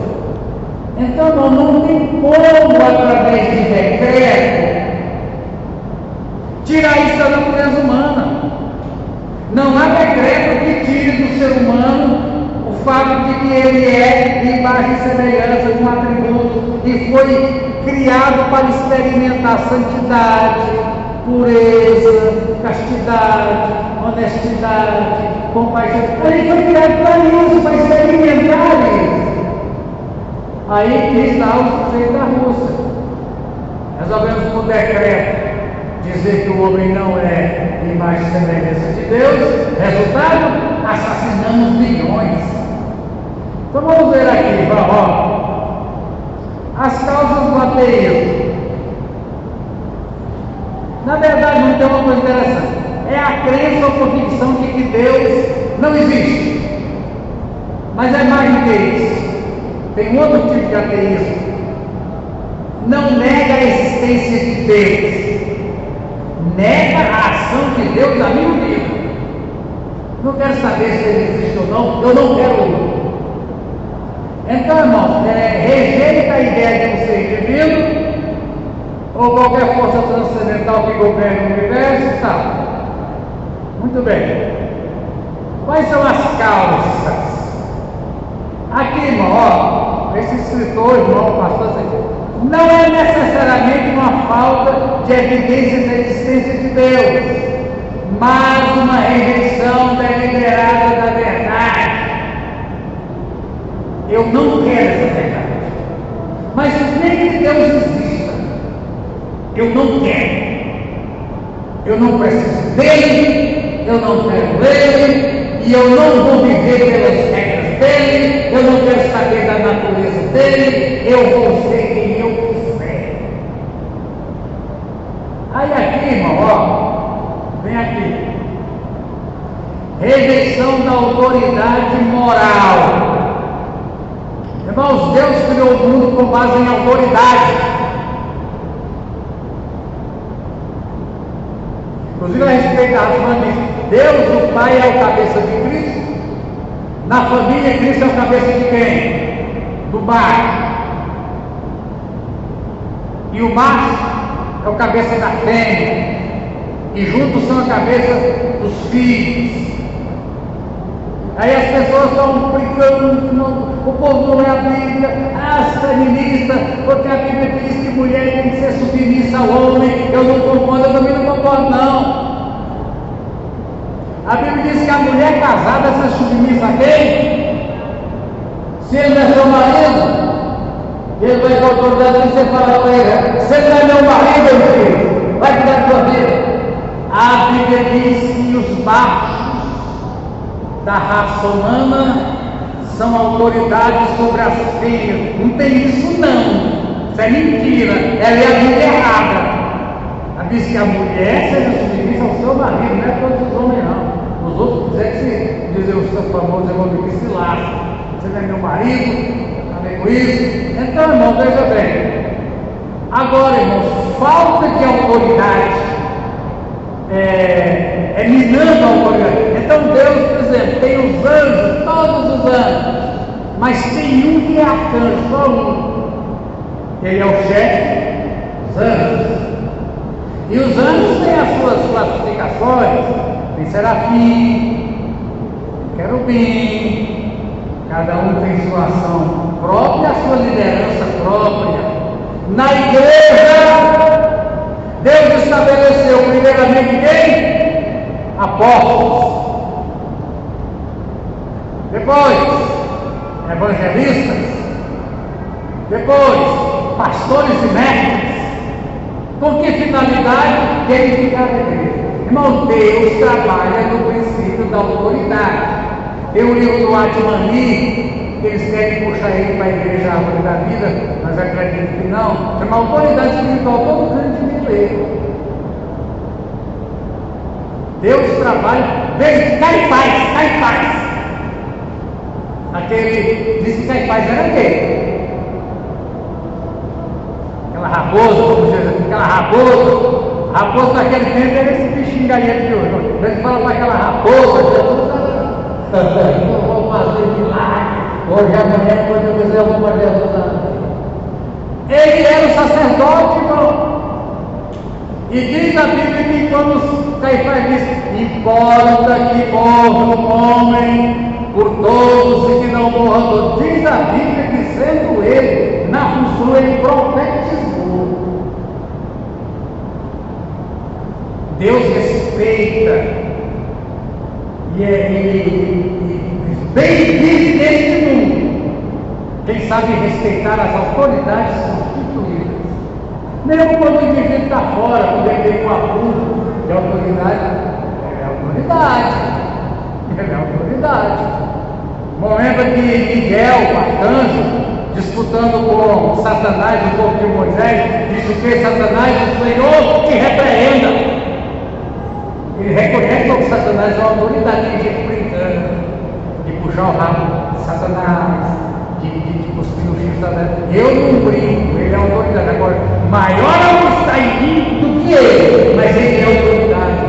Então, não tem como, através de decreto, tirar isso da natureza humana. Não há decreto que tire do ser humano o fato de que ele é imagem e semelhança de um atributo e foi criado para experimentar santidade, pureza, castidade, honestidade, compaixão. Ele foi criado para isso, para experimentar isso. Aí que está o sujeito da Rússia. Resolvemos por decreto dizer que o homem não é imagem e semelhança de Deus. Resultado, assassinamos milhões. Então vamos ver aqui, ó, as causas do ateísmo. Na verdade, não tem uma coisa interessante. É a crença ou convicção de que Deus não existe. Mas é mais do que isso. Tem outro tipo de ateísmo. Não nega a existência de Deus. Nega a ação de Deus na minha vida. Não quero saber se ele existe ou não. Eu não quero ouvir. Então, irmão, rejeita a ideia de um ser divino ou qualquer força transcendental que governe o universo e tal. Muito bem. Quais são as causas? Aqui, irmão, ó, esse escritor, irmão, pastor, não é necessariamente uma falta de evidência da existência de Deus, mas uma rejeição deliberada da verdade. Eu não quero essa verdade. Mas nem que Deus exista, eu não quero. Eu não preciso dele, eu não quero ele, e eu não vou viver pelas regras dele, eu não quero saber da natureza dele, eu vou ser quem eu quiser. Aí aqui, irmão, ó, vem aqui. Rejeição da autoridade moral. Irmãos, Deus criou o mundo com base em autoridade. Inclusive a respeito da família. Deus, o Pai, é o cabeça de Cristo. Na família, Cristo é o cabeça de quem? Do macho. E o macho é o cabeça da fêmea. E juntos são a cabeça dos filhos. Aí as pessoas estão brincando, o povo não é a Bíblia, as feministas, porque a Bíblia diz que mulher tem que ser submissa ao homem. Eu não concordo, eu também não concordo, não. A Bíblia diz que a mulher casada é ser submissa a quem? Se ele não é seu marido, ele vai com a autoridade e você fala para ele: você não é meu marido, meu filho, vai cuidar da sua vida. A Bíblia diz que os machos da raça humana são autoridades sobre as fêmeas. Não tem isso não. Isso é mentira. Ela é a Bíblia errada. Ela diz que a mulher seja submissa ao seu marido, não é todos os homens não. Os outros quiserem que dizer o seu famoso irmão que se lasca. Você não é meu marido, está bem com isso? Então, irmão, veja bem. Agora, irmãos, falta de autoridade é minando a autoridade. Então Deus, por exemplo, tem os anjos, todos os anjos, mas tem um que é arcanjo, só um. Ele é o chefe dos anjos. E os anjos têm as suas classificações, tem serafim, querubim, cada um tem sua ação própria, a sua liderança própria. Na igreja, Deus estabeleceu primeiramente quem? Apóstolos. Depois, evangelistas. Depois, pastores e mestres. Com que finalidade? De edificar a igreja. Irmão, Deus trabalha no princípio da autoridade. Tem o livro do Atmani, que eles querem puxar ele para a igreja, a árvore da vida, mas acredito que não. Chama autoridade espiritual, todo grande milagre. Deus trabalha, veja, Caifás. Aquele disse que Caifás era quem? Aquela raposa, aquela raposa daquele tempo era esse bichinho galinha de hoje. Ele fala para aquela raposa, eu vou fazer milagre. Hoje amanhã, quando eu quiser, eu vou fazer essa. Ele era o sacerdote, irmão. E diz a Bíblia que quando Caifás diz: importa que morra um homem por todos e que não morra todos. Diz a Bíblia que, sendo ele, na função ele profetizou. Deus respeita bem vive neste mundo quem sabe respeitar as autoridades constituídas. Mesmo quando o indivíduo está fora, quando ele vem com abuso de autoridade, ele é autoridade. Ele é autoridade. No momento que Miguel, arcanjo, disputando com Satanás, o corpo de Moisés, disse: o que Satanás? O Senhor te repreenda. Ele reconhece que Satanás é uma autoridade, tem gente brincando, de puxar o rabo de Satanás, de cuspir o chifre de Satanás. Eu não brinco, ele é autoridade. Agora, maior é o que está em mim do que ele, mas ele é autoridade.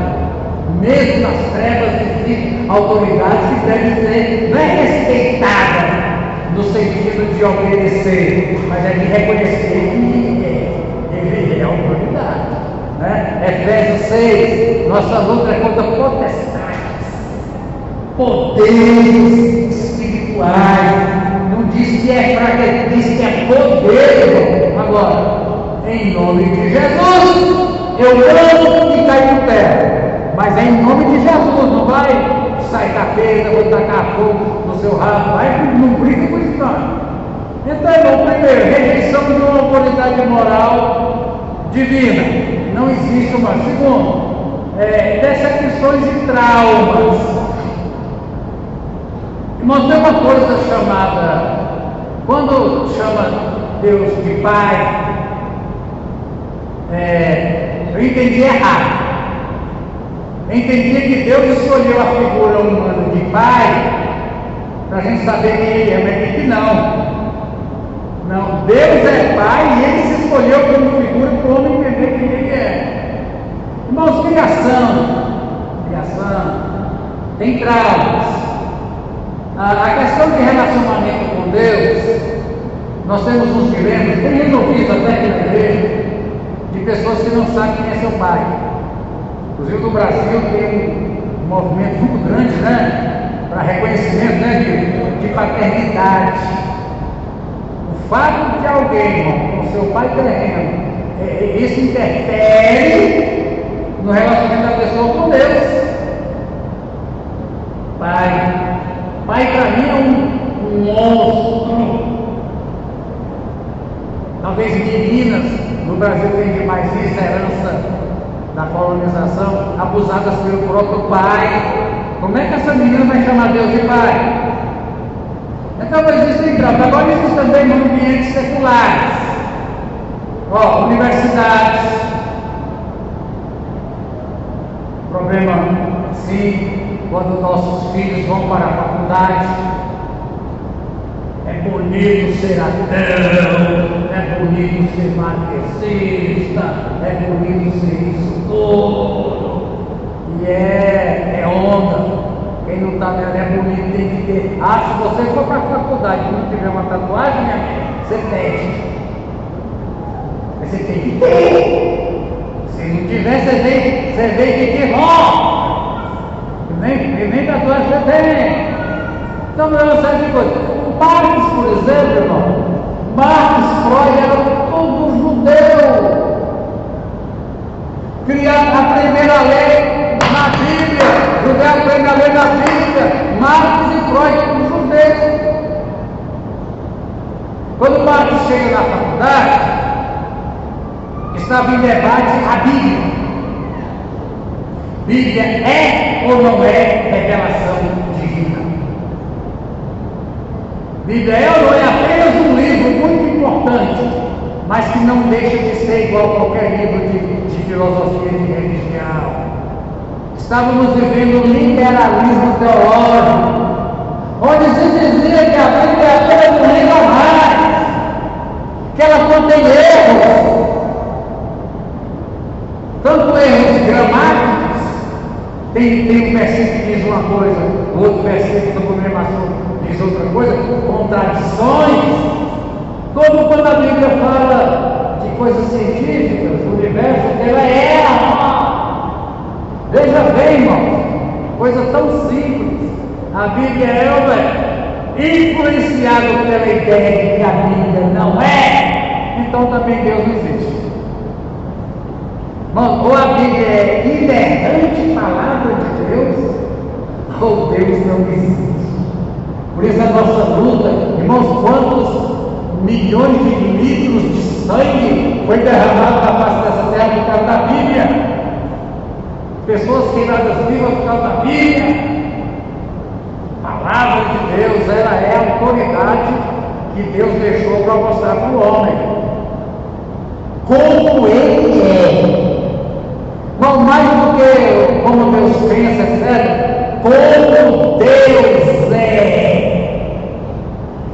Mesmo nas trevas existem autoridades que devem ser, não é respeitada no sentido de obedecer, mas é de reconhecer que ele é autoridade. Né? Efésios 6, nossa luta é contra potestades, poderes espirituais. Não diz que é fraqueza, diz que é poder. Agora, em nome de Jesus, eu amo e caio por terra. Mas é em nome de Jesus, não vai sair da feira, vou tacar fogo no seu rabo, vai, não briga com isso não. Então, irmão, primeiro, rejeição de uma autoridade moral divina. Não existe uma. Segundo, decepções e traumas. Irmão, tem uma coisa chamada, quando chama Deus de Pai, eu entendi errado. Eu entendi que Deus escolheu a figura humana de Pai para a gente saber quem Ele é, mas que não. Não, Deus é Pai e Ele se escolheu como figura para o homem entender quem Ele é. Irmãos, criação, tem traumas. A questão de relacionamento com Deus, nós temos uns dilemas bem resolvidos até aqui na igreja, de pessoas que não sabem quem é seu pai. Inclusive no Brasil tem um movimento muito grande, né, para reconhecimento, né, de paternidade. O fato de alguém, irmão, com seu pai terreno, isso interfere no relacionamento da pessoa com Deus. Pai para mim é um monstro. Talvez meninas, no Brasil tem demais isso, a herança da colonização, abusadas pelo próprio pai. Como é que essa menina vai chamar Deus de pai? Então existem graus. Agora existe também no ambientes seculares, universidades. Problema, sim, quando nossos filhos vão para a faculdade. É bonito ser ateu, é bonito ser marxista, é bonito ser isso tudo. E é onda. Quem não está vendo é bonito, tem que ter. Se você for para a faculdade e não tiver uma tatuagem, minha amiga, você teste. Você tem que ter. Se não tiver, você vem que nem tatuagem você tem. Então não é uma série de coisas. Marx, por exemplo, irmão, Marx, Freud eram todos judeus. Criaram a primeira lei na Bíblia, judeu aprende a lei na Bíblia. Marx e Freud, todos judeus. Quando Marx chega na faculdade, estava em debate a Bíblia. Bíblia é ou não é revelação divina? Bíblia é ou não é apenas um livro muito importante, mas que não deixa de ser igual a qualquer livro de filosofia e de religião. Estávamos vivendo um liberalismo teológico, onde se dizia que a Bíblia é apenas um livro a mais, que ela contém erros, tanto erros gramáticos. Tem um versículo que diz uma coisa, o outro versículo da programação diz outra coisa, contradições. Como quando a Bíblia fala de coisas científicas, do universo, ela erra. Veja bem, irmão, coisa tão simples. A Bíblia é influenciada pela ideia de que a Bíblia não é, então também Deus não existe. Irmão, ou a Bíblia é inerrante palavra de Deus, ou Deus não existe. Por isso a nossa luta, irmãos, quantos milhões de litros de sangue foi derramado na face dessa terra por causa da Bíblia? Pessoas queimadas vivas por causa da Bíblia. A palavra de Deus, ela é a autoridade que Deus deixou para mostrar para o homem como ele é. Não mais do que como Deus pensa, etc. Como Deus é.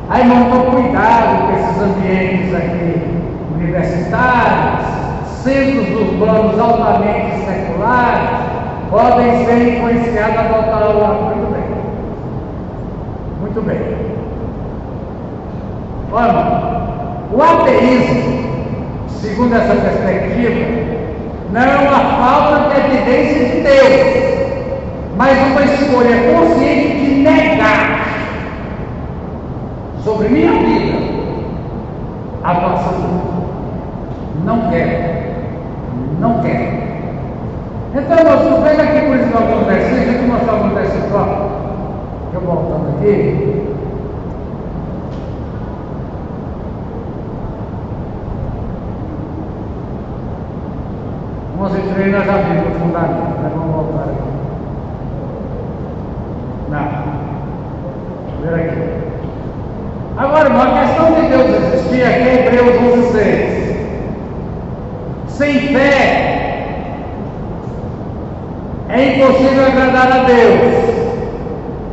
Aí, irmão, então cuidado com esses ambientes aqui universitários, centros urbanos altamente seculares, podem ser influenciados a adotar o lado. Muito bem. Muito bem. Olha, o ateísmo, segundo essa perspectiva, não é uma falta de evidência de Deus, mas uma escolha consciente de negar sobre minha vida a atuação de Deus. Não quero. Não quero. Então, nós vemos aqui por isso alguns versículos, deixa eu mostrar alguns versículos, ó. Eu voltando aqui. Vamos entrar nós já vimos o fundamento, né? Vamos voltar aqui. Não. Ver aqui. Agora, irmão, a questão de Deus existir aqui é Hebreus 11:6. Sem fé é impossível agradar a Deus,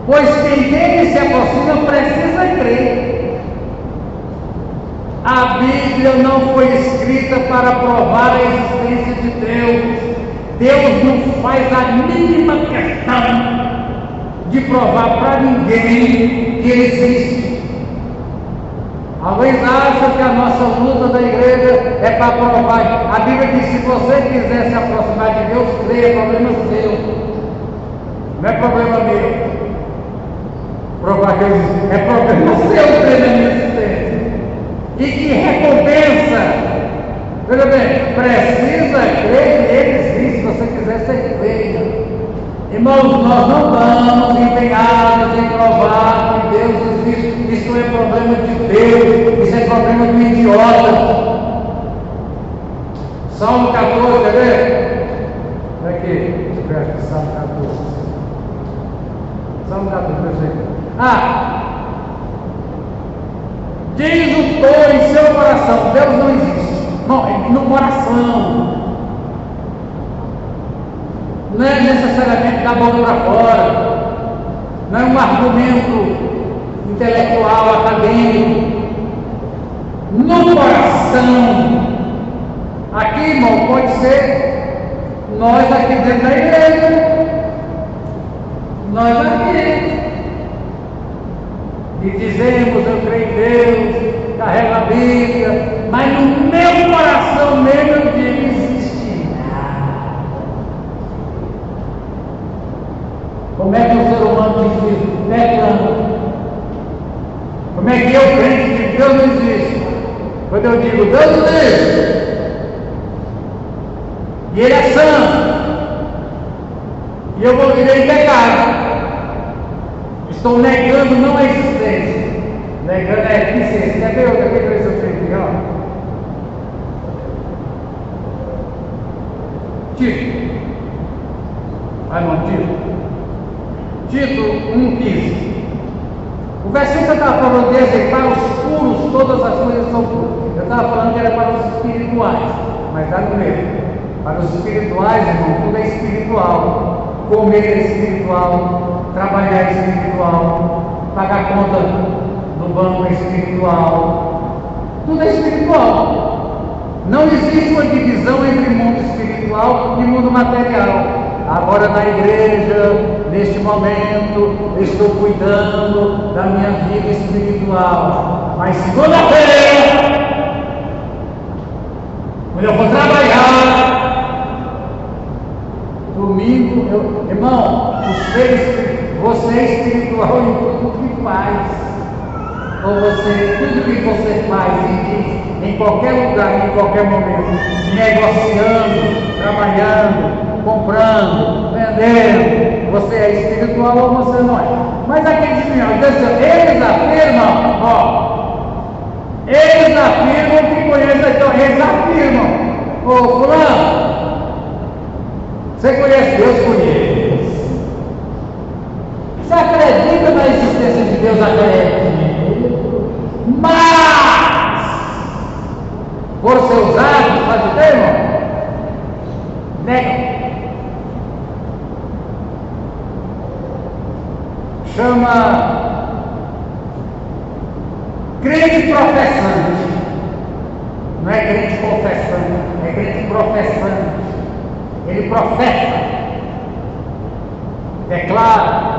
pois quem dele se aproxima precisa crer. A Bíblia não foi escrita para provar a existência de Deus. Deus não faz a mínima questão de provar para ninguém que ele existe. Alguns acham que a nossa luta da igreja é para provar. A Bíblia diz: se você quiser se aproximar de Deus, creia, é problema seu. Não é problema meu. Provar que eu existo. É problema seu crer na minha existência. E que recompensa. Veja bem, precisa crer que ele existe. Se você quiser, você creia. Irmãos, nós não estamos empenhados em provar que Deus existe. Isso não é problema de Deus, isso é problema do idiota. Salmo 14, quer ver? Olha aqui, Salmo 14. Salmo 14, diz o tolo em seu coração: Deus não existe. Não, é no coração. Não é necessariamente da boca para fora, não é um argumento intelectual, acadêmico. No coração. Aqui, irmão, pode ser nós aqui dentro da igreja, nós aqui, e dizemos: eu creio em Deus, carrego a Bíblia, mas no meu coração mesmo eu digo: existe nada. Como é que o ser humano diz isso? Pecando. Como é que eu creio que Deus não existe? Quando eu digo Deus existe, e Ele é santo, e eu vou viver em pecado, estou negando não a existência, negando a existência. Quer ver outra coisa que eu tenho aqui, ó? Tito. Vai, irmão, Tito 1,15. O versículo que eu estava falando desse: para os puros todas as coisas são puras. Eu estava falando que era para os espirituais, mas está no meio. Para os espirituais, irmão, tudo é espiritual. Comer é espiritual, trabalhar é espiritual, pagar conta do banco é espiritual. Tudo é espiritual. Não existe uma divisão entre mundo espiritual e mundo material. Agora, na igreja, neste momento, estou cuidando da minha vida espiritual. Mas segunda-feira, quando eu for trabalhar, domingo domingo, irmão, você é espiritual em tudo que faz. Ou tudo que você faz e diz, em qualquer lugar, em qualquer momento, negociando, trabalhando, comprando, vendendo, você é espiritual ou você não é. Mas aqueles senhores, eles afirmam que conhecem a história, eles afirmam, ô fulano, você conhece Deus? Conhece. Você acredita na existência de Deus? Acredita. Mas, por seus atos, sabe o termo? Nega. Chama crente professante. Não é crente confessante, é crente professante. Ele professa, declara.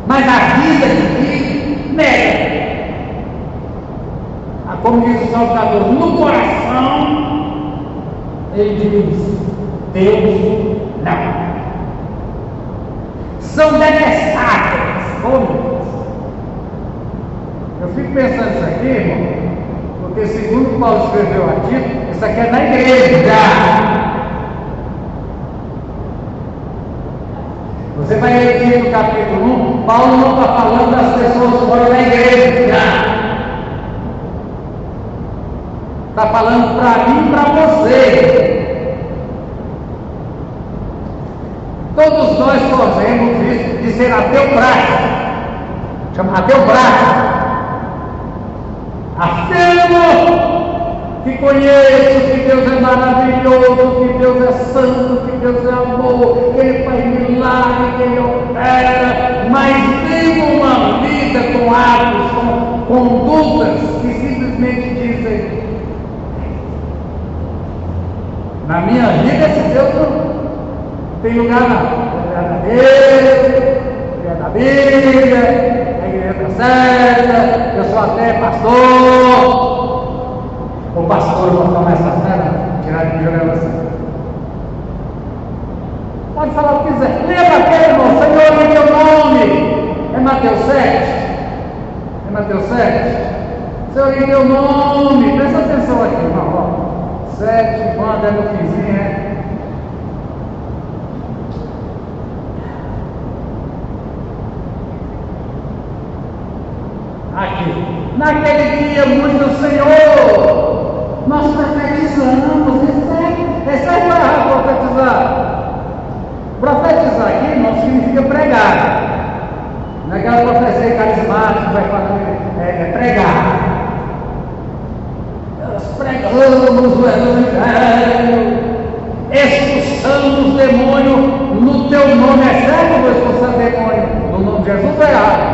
Mas a vida de Cristo nega. Como diz o Salvador, no coração, ele diz: Deus não. São detestáveis. Eu fico pensando isso aqui, irmão, porque segundo Paulo escreveu a Tito, isso aqui é na igreja. Você vai ler no capítulo 1, Paulo não está falando das pessoas fora da igreja. Está falando para mim e para você. Todos nós corremos isso de ser ateu prático. Chama ateu prático. Afirmo que conheço que Deus é maravilhoso, que Deus é santo, que Deus é amor, que Ele faz milagre, que Ele opera, mas vivo uma vida com atos, com condutas que simplesmente dizem: na minha vida esse Deus não tem lugar não. É da Bíblia, a igreja está certa, eu sou até pastor. O pastor não toma essa cena, tirar de mim assim. Pode falar o que quiser. Lembra aquele irmão, Senhor, em teu nome. É Mateus 7. É Mateus 7. Senhor, em teu nome. Presta atenção aqui, irmão. 7, quando é no finzinho, né? Aqui. Naquele dia, muito Senhor. Nós profetizamos, recebe para profetizar. Profetizar aqui não significa pregar. Não é aquela profecia carismática, vai fazer, é pregar. Nós pregamos o Evangelho, expulsamos os demônios no teu nome. É certo ou expulsar demônio no nome de Jesus? É errado.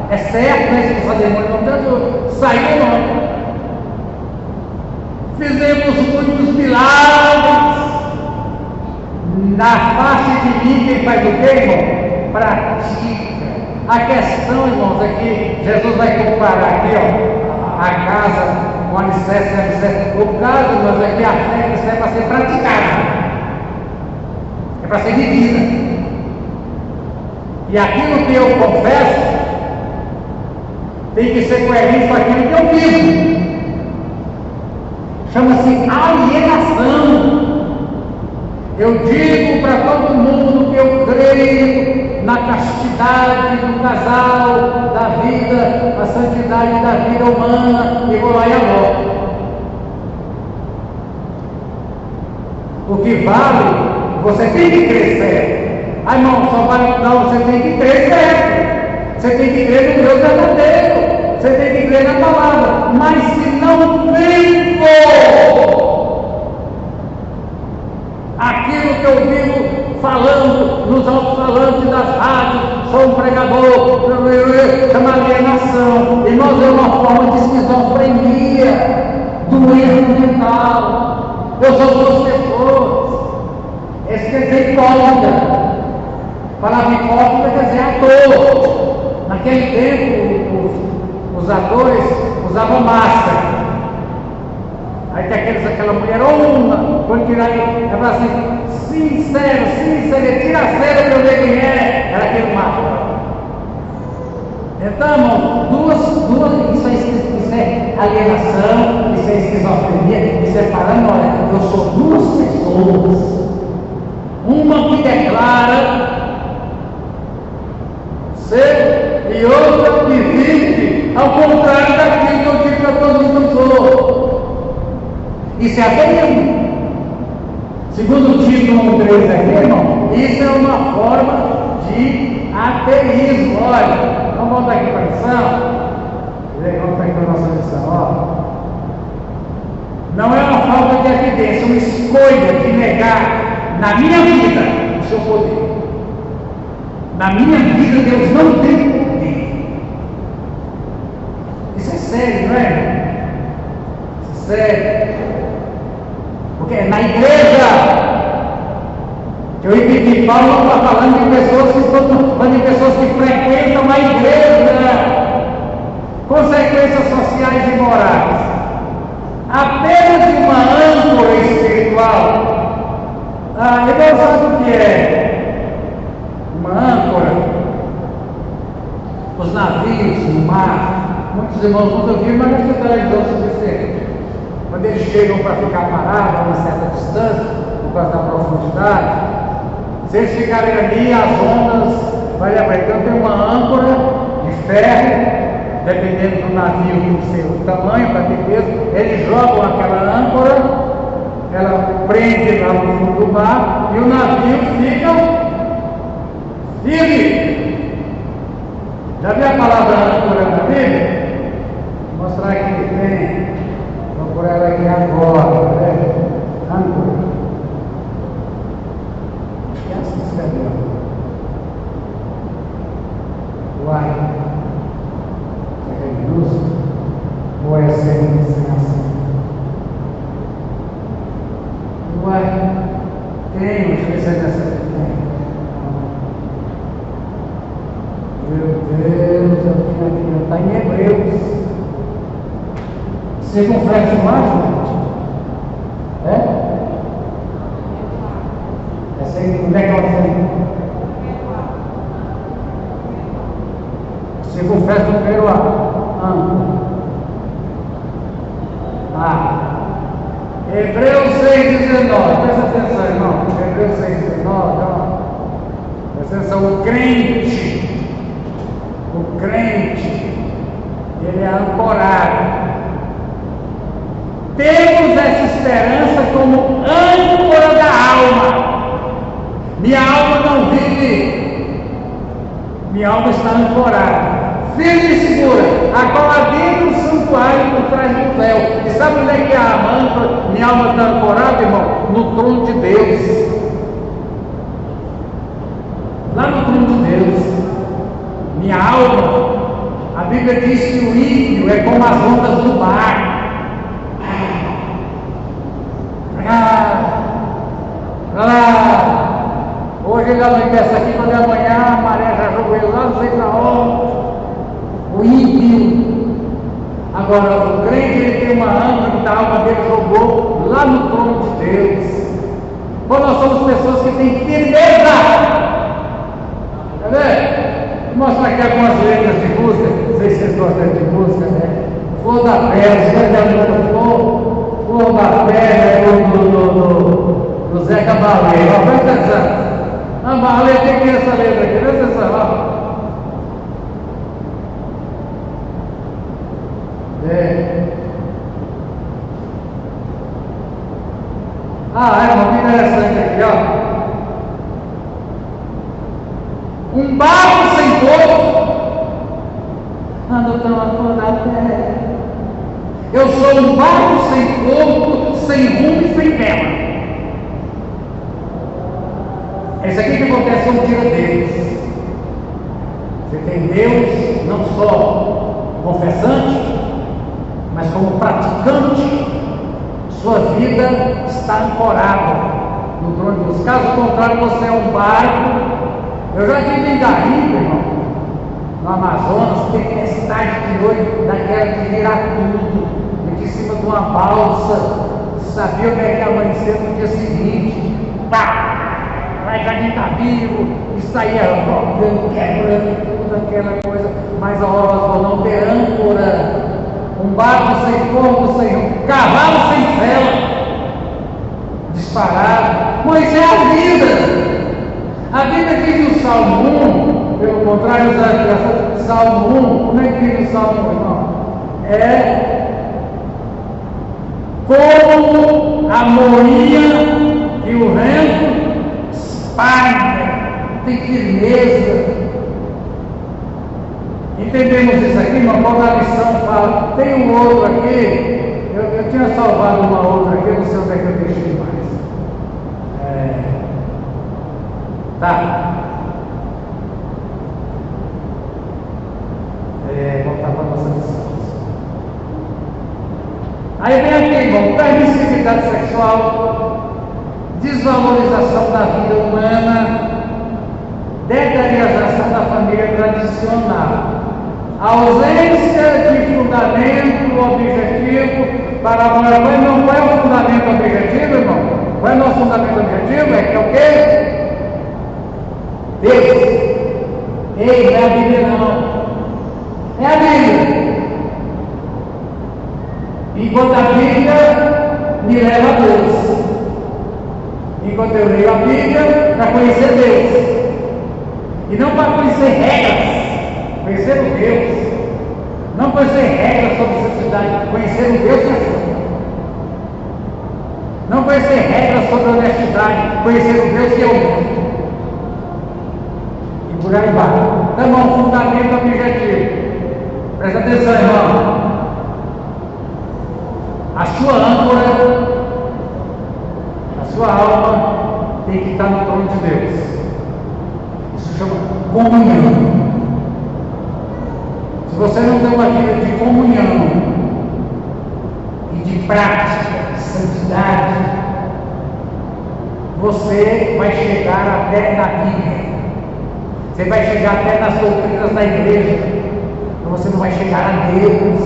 É certo, né? Expulsar demônio no nome de Jesus. Saiu o nome. Fizemos muitos milagres. Na face de mim, quem faz o quê, irmão? Pratica. A questão, irmãos, é que Jesus vai comparar aqui, ó, a casa com alicerce. O caso, irmãos, é que a fé cristã é para ser praticada. É para ser vivida. E aquilo que eu confesso tem que ser coerente com aquilo que eu vivo. Chama-se alienação. Eu digo para todo mundo que eu creio na castidade do casal, da vida, a santidade da vida humana, e vou lá e aborto. O que vale, você tem que crer certo. Ah, irmão, só vale não, você tem que crer certo. Você tem que crer no Deus verdadeiro. Você tem que crer na palavra. Mas se não vivo aquilo que eu vivo falando nos alto-falantes das rádios, sou um pregador, chama alienação. Irmãos, é uma forma de esquizofrenia, doença mental. Eu sou duas pessoas. Esse quer dizer hipócrita. Palavra hipócrita quer dizer ator. Naquele tempo, os atores usavam máscara. Aí que aquela mulherona, quando tirar ele, ela fala assim, sincero, tira a cera para eu ver quem é, era aquele macho. Então, irmão, isso é alienação, isso é esquizofrenia, isso é paranoia. Eu sou duas pessoas, uma que declara ser e outra que vive ao contrário daquilo que eu digo para todo mundo que eu sou. Isso é ateísmo. Segundo o título 13 aqui, irmão, isso é uma forma de ateísmo. Olha, vamos voltar aqui para a lição. Vamos para a nossa lição, ó. Não é uma falta de evidência, é uma escolha de negar na minha vida o seu poder. Na minha vida, Deus não tem poder. Isso é sério, não é? Isso é sério. Porque é na igreja que eu entendi, Paulo não está falando de pessoas que estão falando de pessoas que frequentam a igreja. Consequências sociais e morais. Apenas uma âncora espiritual. Irmão, sabe o que é? Uma âncora. Os navios no mar. Muitos irmãos nunca viram, mas não se televisão suficiente. Quando eles chegam para ficar parados a uma certa distância, por causa da profundidade, se eles ficarem ali, as ondas vai abrir. Então tem uma âncora de ferro, dependendo do navio do seu tamanho, para ter peso, eles jogam aquela âncora, ela prende lá no fundo do mar e o navio fica firme. Já viu a palavra âncora na Bíblia? Vou mostrar aqui que tem. Vou por ela aqui agora, né? Âncora. Que assim se escreveu? Uai. Ou é sem ação? Uai, tem, esqueci dessa tem. Meu Deus, eu tinha aqui, está em Hebreus. Você confessa mais, gente? É? Essa aí, onde é que ela tem? Você confessa o primeiro ato. Hebreus 6,19, presta atenção, irmão. Hebreus 6,19, ó. Presta atenção, o crente, ele é ancorado. Temos essa esperança como âncora da alma. Minha alma não vive, minha alma está ancorada. Firme e segura, a qual habita o santuário por trás do véu. E sabe onde é que é a âncora? Minha alma está ancorada, irmão? No trono de Deus. Lá no trono de Deus. Minha alma, a Bíblia diz que o ímpio é como as ondas do mar. Hoje ele anoitece aqui, quando é amanhã, a maré já jogou ele lá, não sei para onde. O ímpio. Agora, o crente, ele tem uma âncora que a alma dele jogou lá no trono de Deus. Quando nós somos pessoas que têm firmeza. Tá vendo? Vou mostrar aqui algumas letras de música. Não sei se vocês gostam de música, né? Flor da Pele, você vai ter Flor da Pele, do Zé Cabaleiro. Ó, presta atenção. A letra tem que ter essa letra aqui, presta atenção, ó. É uma interessante aqui, ó. Um barco sem corpo, ando tão acordado. Eu sou um barco sem corpo, sem rumo e sem tema. É isso aqui que acontece quando tira Deus. Você tem Deus não só confessante, mas como praticante. Sua vida está ancorada no trono de Deus. Caso contrário, você é um barco. Eu já tive em Garriga, irmão, no Amazonas, tempestade de noite, daquela de virar tudo, de cima de uma balsa, sabia o que é que ia amanhecer no dia seguinte. Pá! Mas já nem está vivo, e saía rompendo, quebrando, toda aquela coisa. Mas a hora falou: não ter âncora, um barco sem fogo, sem cavalo sem vela, disparado. Mas é a vida. A vida que diz o Salmo 1, pelo contrário, Salmo 1, como é que diz o Salmo 1, irmão? É como a moinha que o vento espalha, tem firmeza. Entendemos isso aqui, irmão? Qual a lição fala? Tem um outro aqui, eu tinha salvado uma outra aqui, eu não sei onde é que eu deixei mais. Tá. Voltar para a nossa lição. Aí vem aqui, irmão: permissividade sexual, desvalorização da vida humana, deterioração da família tradicional, ausência de fundamento objetivo para a moral. Qual é o fundamento objetivo, irmão? Qual é o nosso fundamento objetivo? É que é o quê? Deus. Ei, não é a Bíblia não. É a Bíblia. Enquanto a Bíblia me leva a Deus. Enquanto eu leio a Bíblia, para conhecer Deus. E não para conhecer regras. Conhecer o Deus. Não conhecer regras sobre santidade. Conhecer o Deus que é santo. Não conhecer regras sobre honestidade. Conhecer o Deus que é honesto. E por aí vai. Então, irmão, fundamento objetivo. Presta atenção, irmão. A sua âncora, a sua alma tem que estar no trono de Deus. Isso chama comunhão. Se você não tem uma vida de comunhão e de prática, de santidade, você vai chegar até na Bíblia. Você vai chegar até nas doutrinas da igreja. Mas você não vai chegar a Deus.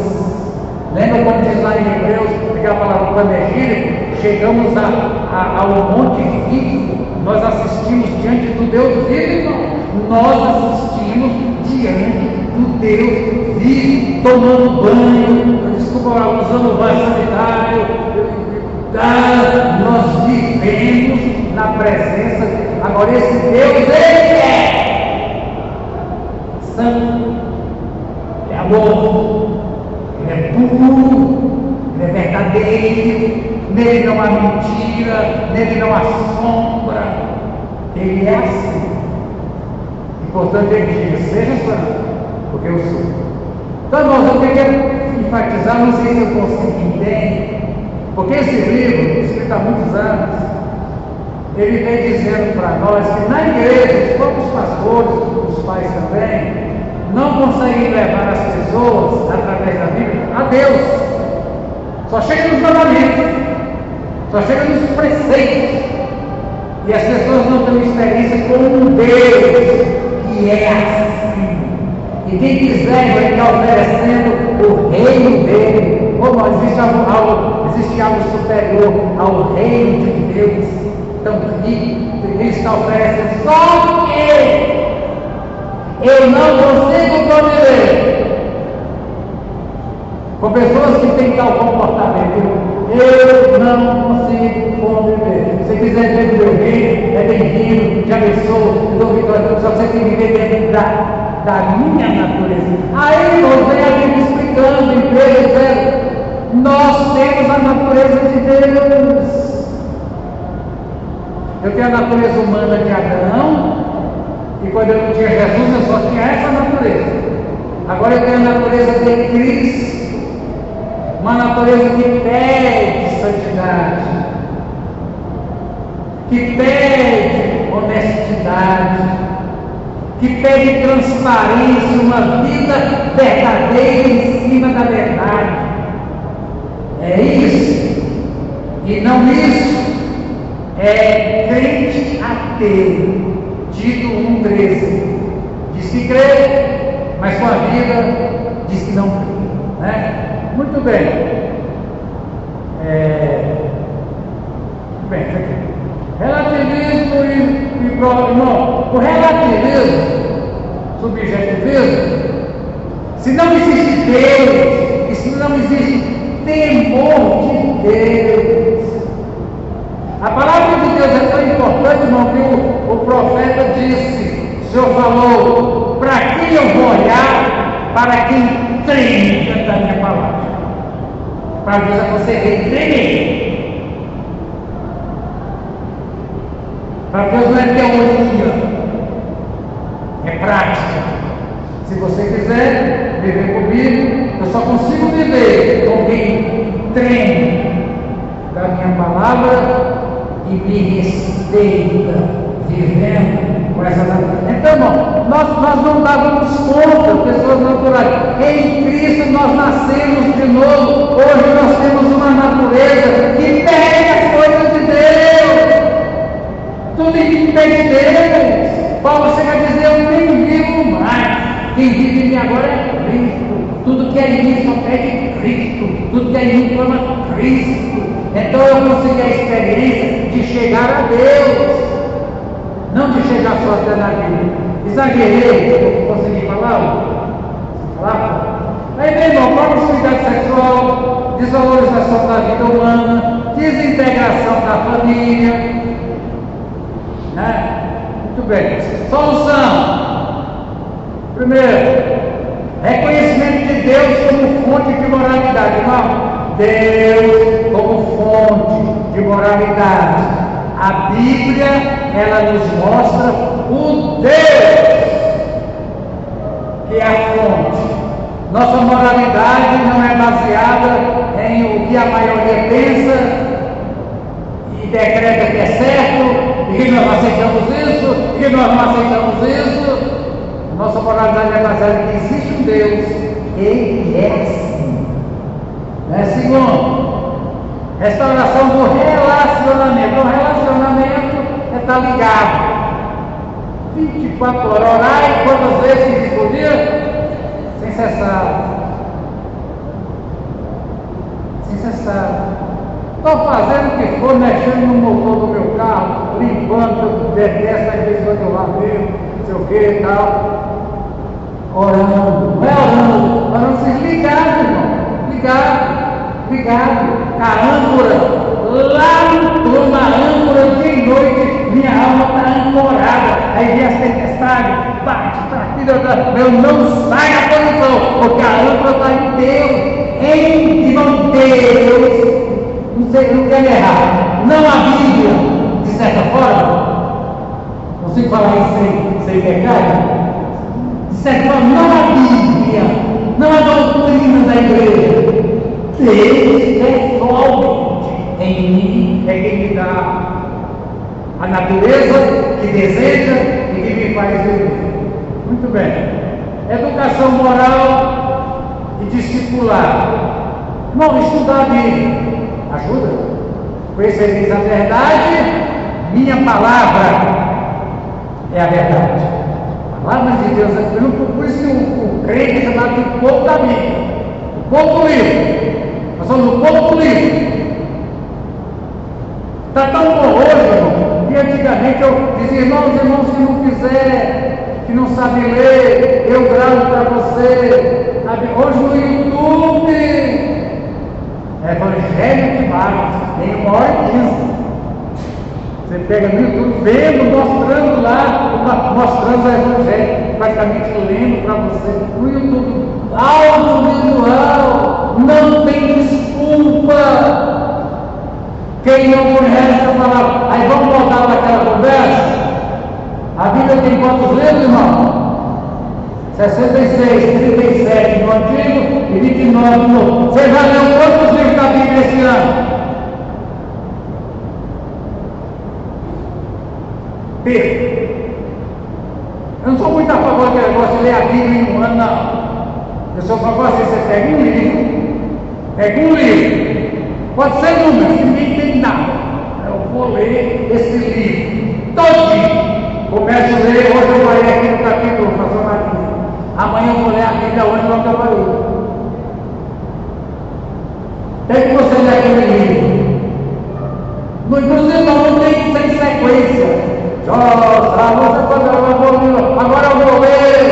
Lembra quando diz lá em Hebreus, aquela palavra panegírico? Chegamos ao monte vivo, nós assistimos diante do Deus vivo, nós assistimos diante do Deus vivo, tomando banho, usando banho sanitário, nós vivemos na presença. Agora esse Deus, ele é santo, é amor, ele é puro, ele é verdadeiro, nele não há mentira, nele não há sombra, ele é assim. E portanto ele diz: seja santo, porque eu sou. Então, irmãos, eu queria enfatizar, não sei se eu consigo entender, porque esse livro, escrito há muitos anos, ele vem dizendo para nós que na igreja, os próprios pastores, os pais também, não conseguem levar as pessoas, através da Bíblia, a Deus. Só chega nos mandamentos, só chega nos preceitos. E as pessoas não têm experiência com um Deus que é assim. E quem quiser vai estar oferecendo o reino dele. Como existe algo superior ao reino de Deus, tão rico, ele está oferecendo. Só que eu não consigo conviver com pessoas que têm tal comportamento. Eu não consigo conviver. Se quiser ver o meu reino, é bem-vindo, te abençoo, estou vitorioso, só você tem que viver dentro da minha natureza. Aí nós vem a Bíblia explicando, em Pedro dizendo: nós temos a natureza de Deus. Eu tenho a natureza humana de Adão. E quando eu não tinha Jesus, eu só tinha essa natureza. Agora eu tenho a natureza de Cristo, uma natureza que pede santidade, que pede honestidade, que pede transparência, uma vida verdadeira em cima da verdade. É isso, e não isso. É crente ateu. Tito 1,13 diz que crê, mas sua vida diz que não crê, né? Muito bem. o relativismo, subjetivismo, se não existe Deus, e se não existe temor de Deus, a palavra de Deus é tão importante, irmão, que o profeta disse, o Senhor falou, para quem eu vou olhar? Para quem treme da minha palavra. Para Deus é você tremer. Para Deus não é teoria, é prática. Se você quiser viver comigo, eu só consigo viver com quem treme da minha palavra e me respeita, vivendo com essa natureza. Então, irmão, nós não dávamos conta, pessoas naturais. Em Cristo nós nascemos de novo. Hoje nós temos uma natureza que pega as coisas de Deus. Tudo que tem Deus. Paulo chega a dizer, eu nem vivo mais. Quem vive em mim agora é Cristo. Tudo que é em mim só pede Cristo. Tudo que é em mim clama Cristo. Então eu consegui a experiência de chegar a Deus, não de chegar só até na vida. Exagerei, consegui falar? Aí, meu irmão, promiscuidade sexual, desvalorização da vida humana, desintegração da família, né? Muito bem. Solução. Primeiro, reconhecimento de Deus como fonte de moralidade, irmão. Deus como fonte de moralidade. A Bíblia, ela nos mostra o Deus que é a fonte. Nossa moralidade não é baseada em o que a maioria pensa e decreta que é certo, e que nós não aceitamos isso, e que nós não aceitamos isso. Nossa moralidade é baseada em que existe um Deus, Ele é assim. Segundo, restauração do relacionamento. O relacionamento é estar ligado 24 horas, orar quantas vezes por dia? Sem cessar. Estou fazendo o que for, mexendo no motor do meu carro, limpando, detesto às vezes quando eu lavei, não sei o que e tal. Orando, não é orando, se ligado, irmão. Ligado, a âncora, lá no trono, na âncora de noite, minha alma está ancorada, aí vem as tempestades, bate, eu não saio da posição, porque a âncora está em Deus, irmão, Deus, não quero errar, não a Bíblia, de certa forma, consigo falar isso sem pecado? De certa forma, não a Bíblia, não a doutrina da igreja. Deus pessoalmente em mim é quem me dá a natureza que deseja e que me faz viver. Muito bem. Educação moral e discipular. Não, estudar a Bíblia ajuda. Conhecereis a verdade, minha palavra é a verdade. A palavra de Deus é por isso que o crente é chamado de povo da Bíblia, o povo do livro. Nós somos o povo do livro. Está tão bom hoje, irmão, que antigamente eu dizia, irmãos, se não quiser, que não sabe ler, eu gravo para você. Hoje no YouTube, Evangelho de Marcos, tem 1h15. Você pega no YouTube, vendo, mostrando lá, mostrando o Evangelho, praticamente lendo para você. No YouTube, audiovisual, não tem desculpa. Quem não conhece a palavra, aí vamos voltar para aquela conversa. A Bíblia tem quantos livros, irmão? 66, 37 no Antigo e 29 no Novo. Você já leu quantos livros da Bíblia esse ano? Pedro. Eu não sou muito a favor do negócio de ler a Bíblia em um ano, não. Eu sou a favor de você pega um livro, pode ser número, ninguém tem nada. Eu vou ler esse livro todinho. Começo a ler, hoje eu vou ler aqui no capítulo, pastor Marquinhos. Amanhã eu vou ler a Bíblia onde eu trabalhei. Tem que você ler aquele livro. Inclusive não tem sequência. Nossa, a moça agora eu vou ler.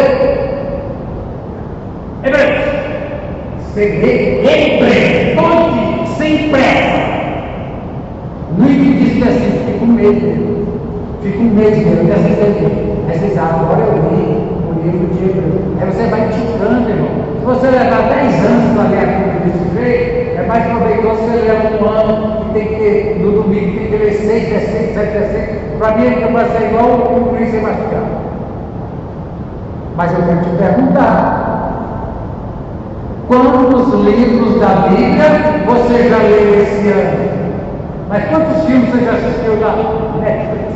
Hebreus. Hebreus. Conte sem pressa. No que diz assim, fica com medo. Fica com medo dele. Essa agora eu li o livro de Hebreus. Aí você vai ticando, irmão. Se você levar 10 anos para ler a Bíblia desse jeito, é mais proveitoso você ler um ano que tem que ter, no domingo, tem que ler 6 versículos, 7 versículos. Para mim, ele vai ser igual o príncipe mastigado. Mas eu quero te perguntar: quantos livros da Bíblia você já leu esse ano? Mas quantos filmes você já assistiu na Netflix?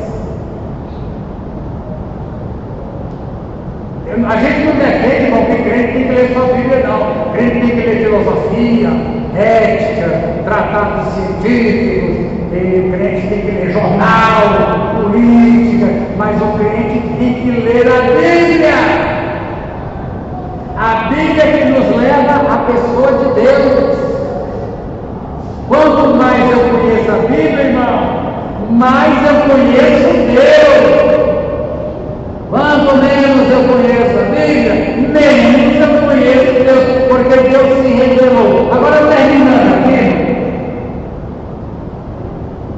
A gente não defende, irmão, que crente tem que ler só a Bíblia, não. Crente tem que ler filosofia, ética, tratados científicos, crente tem que ler jornal, política, mas o crente tem que ler a Bíblia. A Bíblia que nos leva à pessoa de Deus. Quanto mais eu conheço a Bíblia, irmão, mais eu conheço Deus. Quanto menos eu conheço a Bíblia, menos eu conheço Deus, porque Deus se revelou. Agora terminando aqui,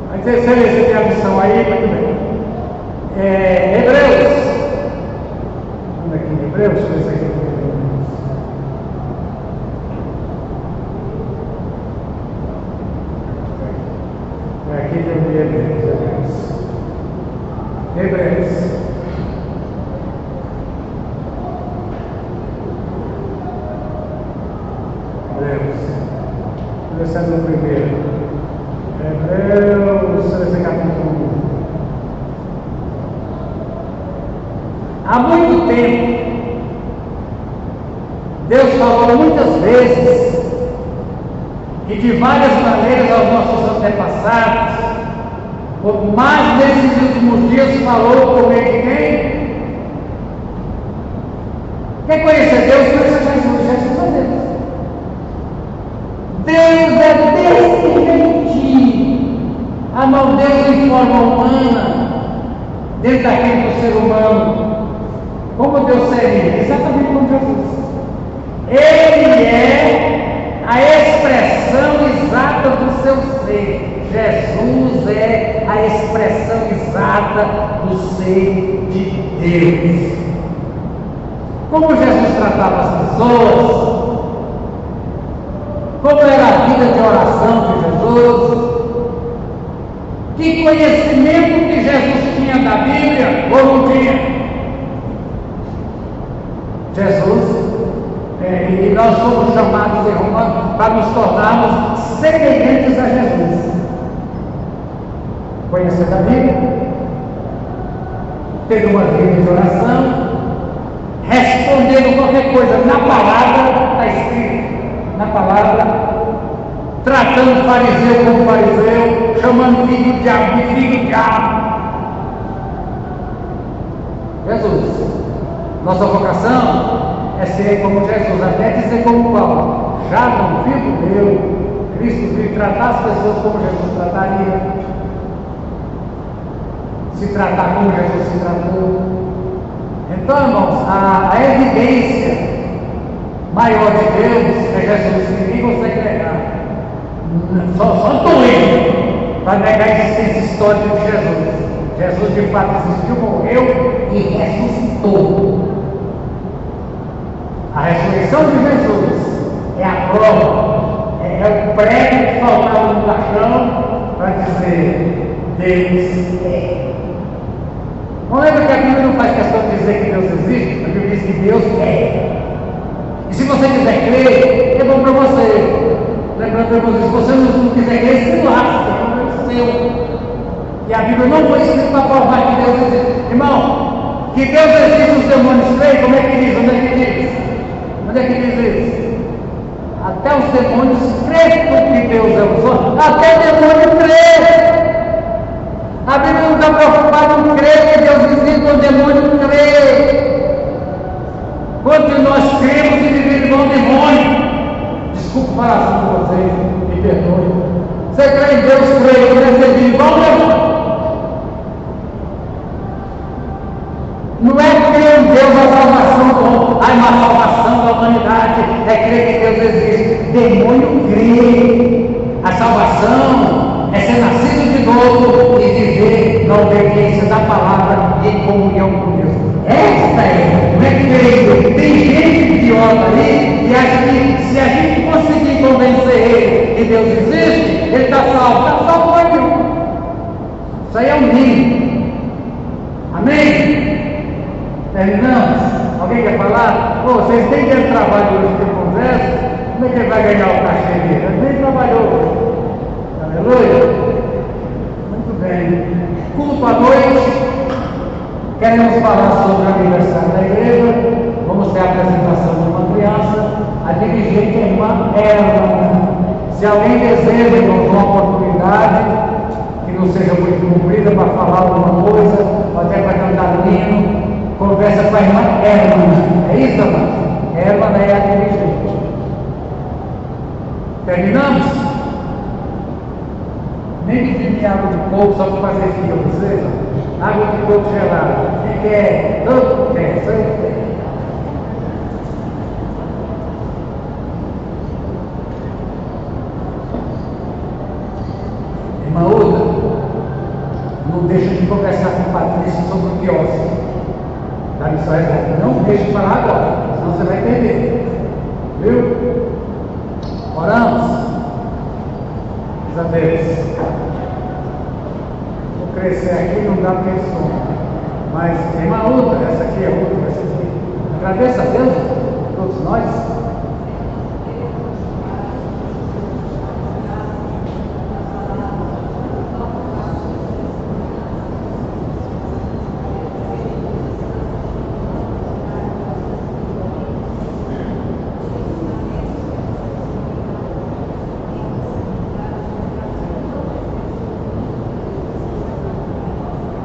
vai ser se tem a missão aí, muito bem. Hebreus. Vamos aqui em Hebreus, deixa eu ver se aqui é aqui que eu li Hebreus. Começando no primeiro. Hebreus, esse capítulo 1. Há muito tempo, Deus falou muitas vezes e de várias maneiras aos nossos antepassados, mas nesses últimos dias falou por meio de quem? Quem conhecer Deus, conhecer Jesus. Jesus é Deus. Deus é desse jeitinho. A mão Deus em forma humana, dentro daquele do ser humano. Como Deus seria? Exatamente como Jesus. Ele é a expressão exata do seu ser. Jesus é a expressão exata do ser de Deus. Como Jesus tratava as pessoas, como era a vida de oração de Jesus, que conhecimento que Jesus tinha da Bíblia ou não tinha. Jesus, e nós fomos chamados em Roma para nos tornarmos semelhantes a Jesus. Conhecendo a Bíblia, tendo uma vida de oração, respondendo qualquer coisa na palavra, está escrito na palavra, tratando o fariseu como fariseu, chamando filho do diabo de filho do diabo. Jesus, nossa vocação é ser como Jesus, até dizer como Paulo: já não vivo eu, Cristo veio tratar as pessoas como Jesus trataria, se tratar como Jesus se tratou. Então, irmãos, a evidência maior de Deus é Jesus, ninguém consegue negar. Só doido para negar a existência histórica de Jesus. Jesus de fato existiu, morreu e ressuscitou. A ressurreição de Jesus é a prova, é o prego que faltava no caixão para dizer: Deus é. Não lembra que a Bíblia não faz questão de dizer que Deus existe? A Bíblia diz que Deus é. E se você quiser crer, é bom para você. Lembrando para você, se você não quiser crer, se lasca, é problema seu. E a Bíblia não foi escrita para provar que Deus existe. Irmão, que Deus existe, os demônios creem, como é que diz? Onde é que diz? Onde é que diz isso? Até os demônios creem que Deus é o Senhor. Até o demônio crê. A Bíblia não está preocupada em crer que Deus existe, o demônio crê. Quando nós cremos e vivemos igual demônio, desculpa falar assim com vocês, me perdoe. Você crê em Deus, crê, você vive igual demônio. salvação do homem. A salvação da humanidade é crer que Deus existe. Demônio crê. A salvação é ser nascido de novo e viver na obediência da palavra e em comunhão com Deus. Esta é, não é que tem gente idiota ali que acha que se a gente conseguir convencer ele que Deus existe, ele está salvo. Está salvo por nenhum. Isso aí é um mínimo. Amém? Terminamos? Alguém quer falar? Pô, vocês têm que ter trabalho hoje de conversa? Como é que ele vai ganhar o cachê dele? Ele nem trabalhou hoje. Aleluia? Muito bem. Culto à noite. Queremos falar sobre o aniversário da igreja. Vamos ter a apresentação de uma criança. A dirigente é uma Erva. Se alguém deseja, irmãos, uma oportunidade que não seja muito comprida para falar alguma coisa, até para cantar o hino, conversa com a irmã Erva. É isso, amado? Erva é a dirigente. Terminamos? Nem que de água de coco só para fazer fio, vocês? Água de coco gelada. Quem quer? Todo mundo quer. Isso aí tem. Irmã Uda, não deixa de conversar com o Patrício sobre o quiosque da missão reserva. Não deixe de falar agora, senão você vai perder. Viu? Oramos? Deus. Vou crescer aqui, não dá para esse som.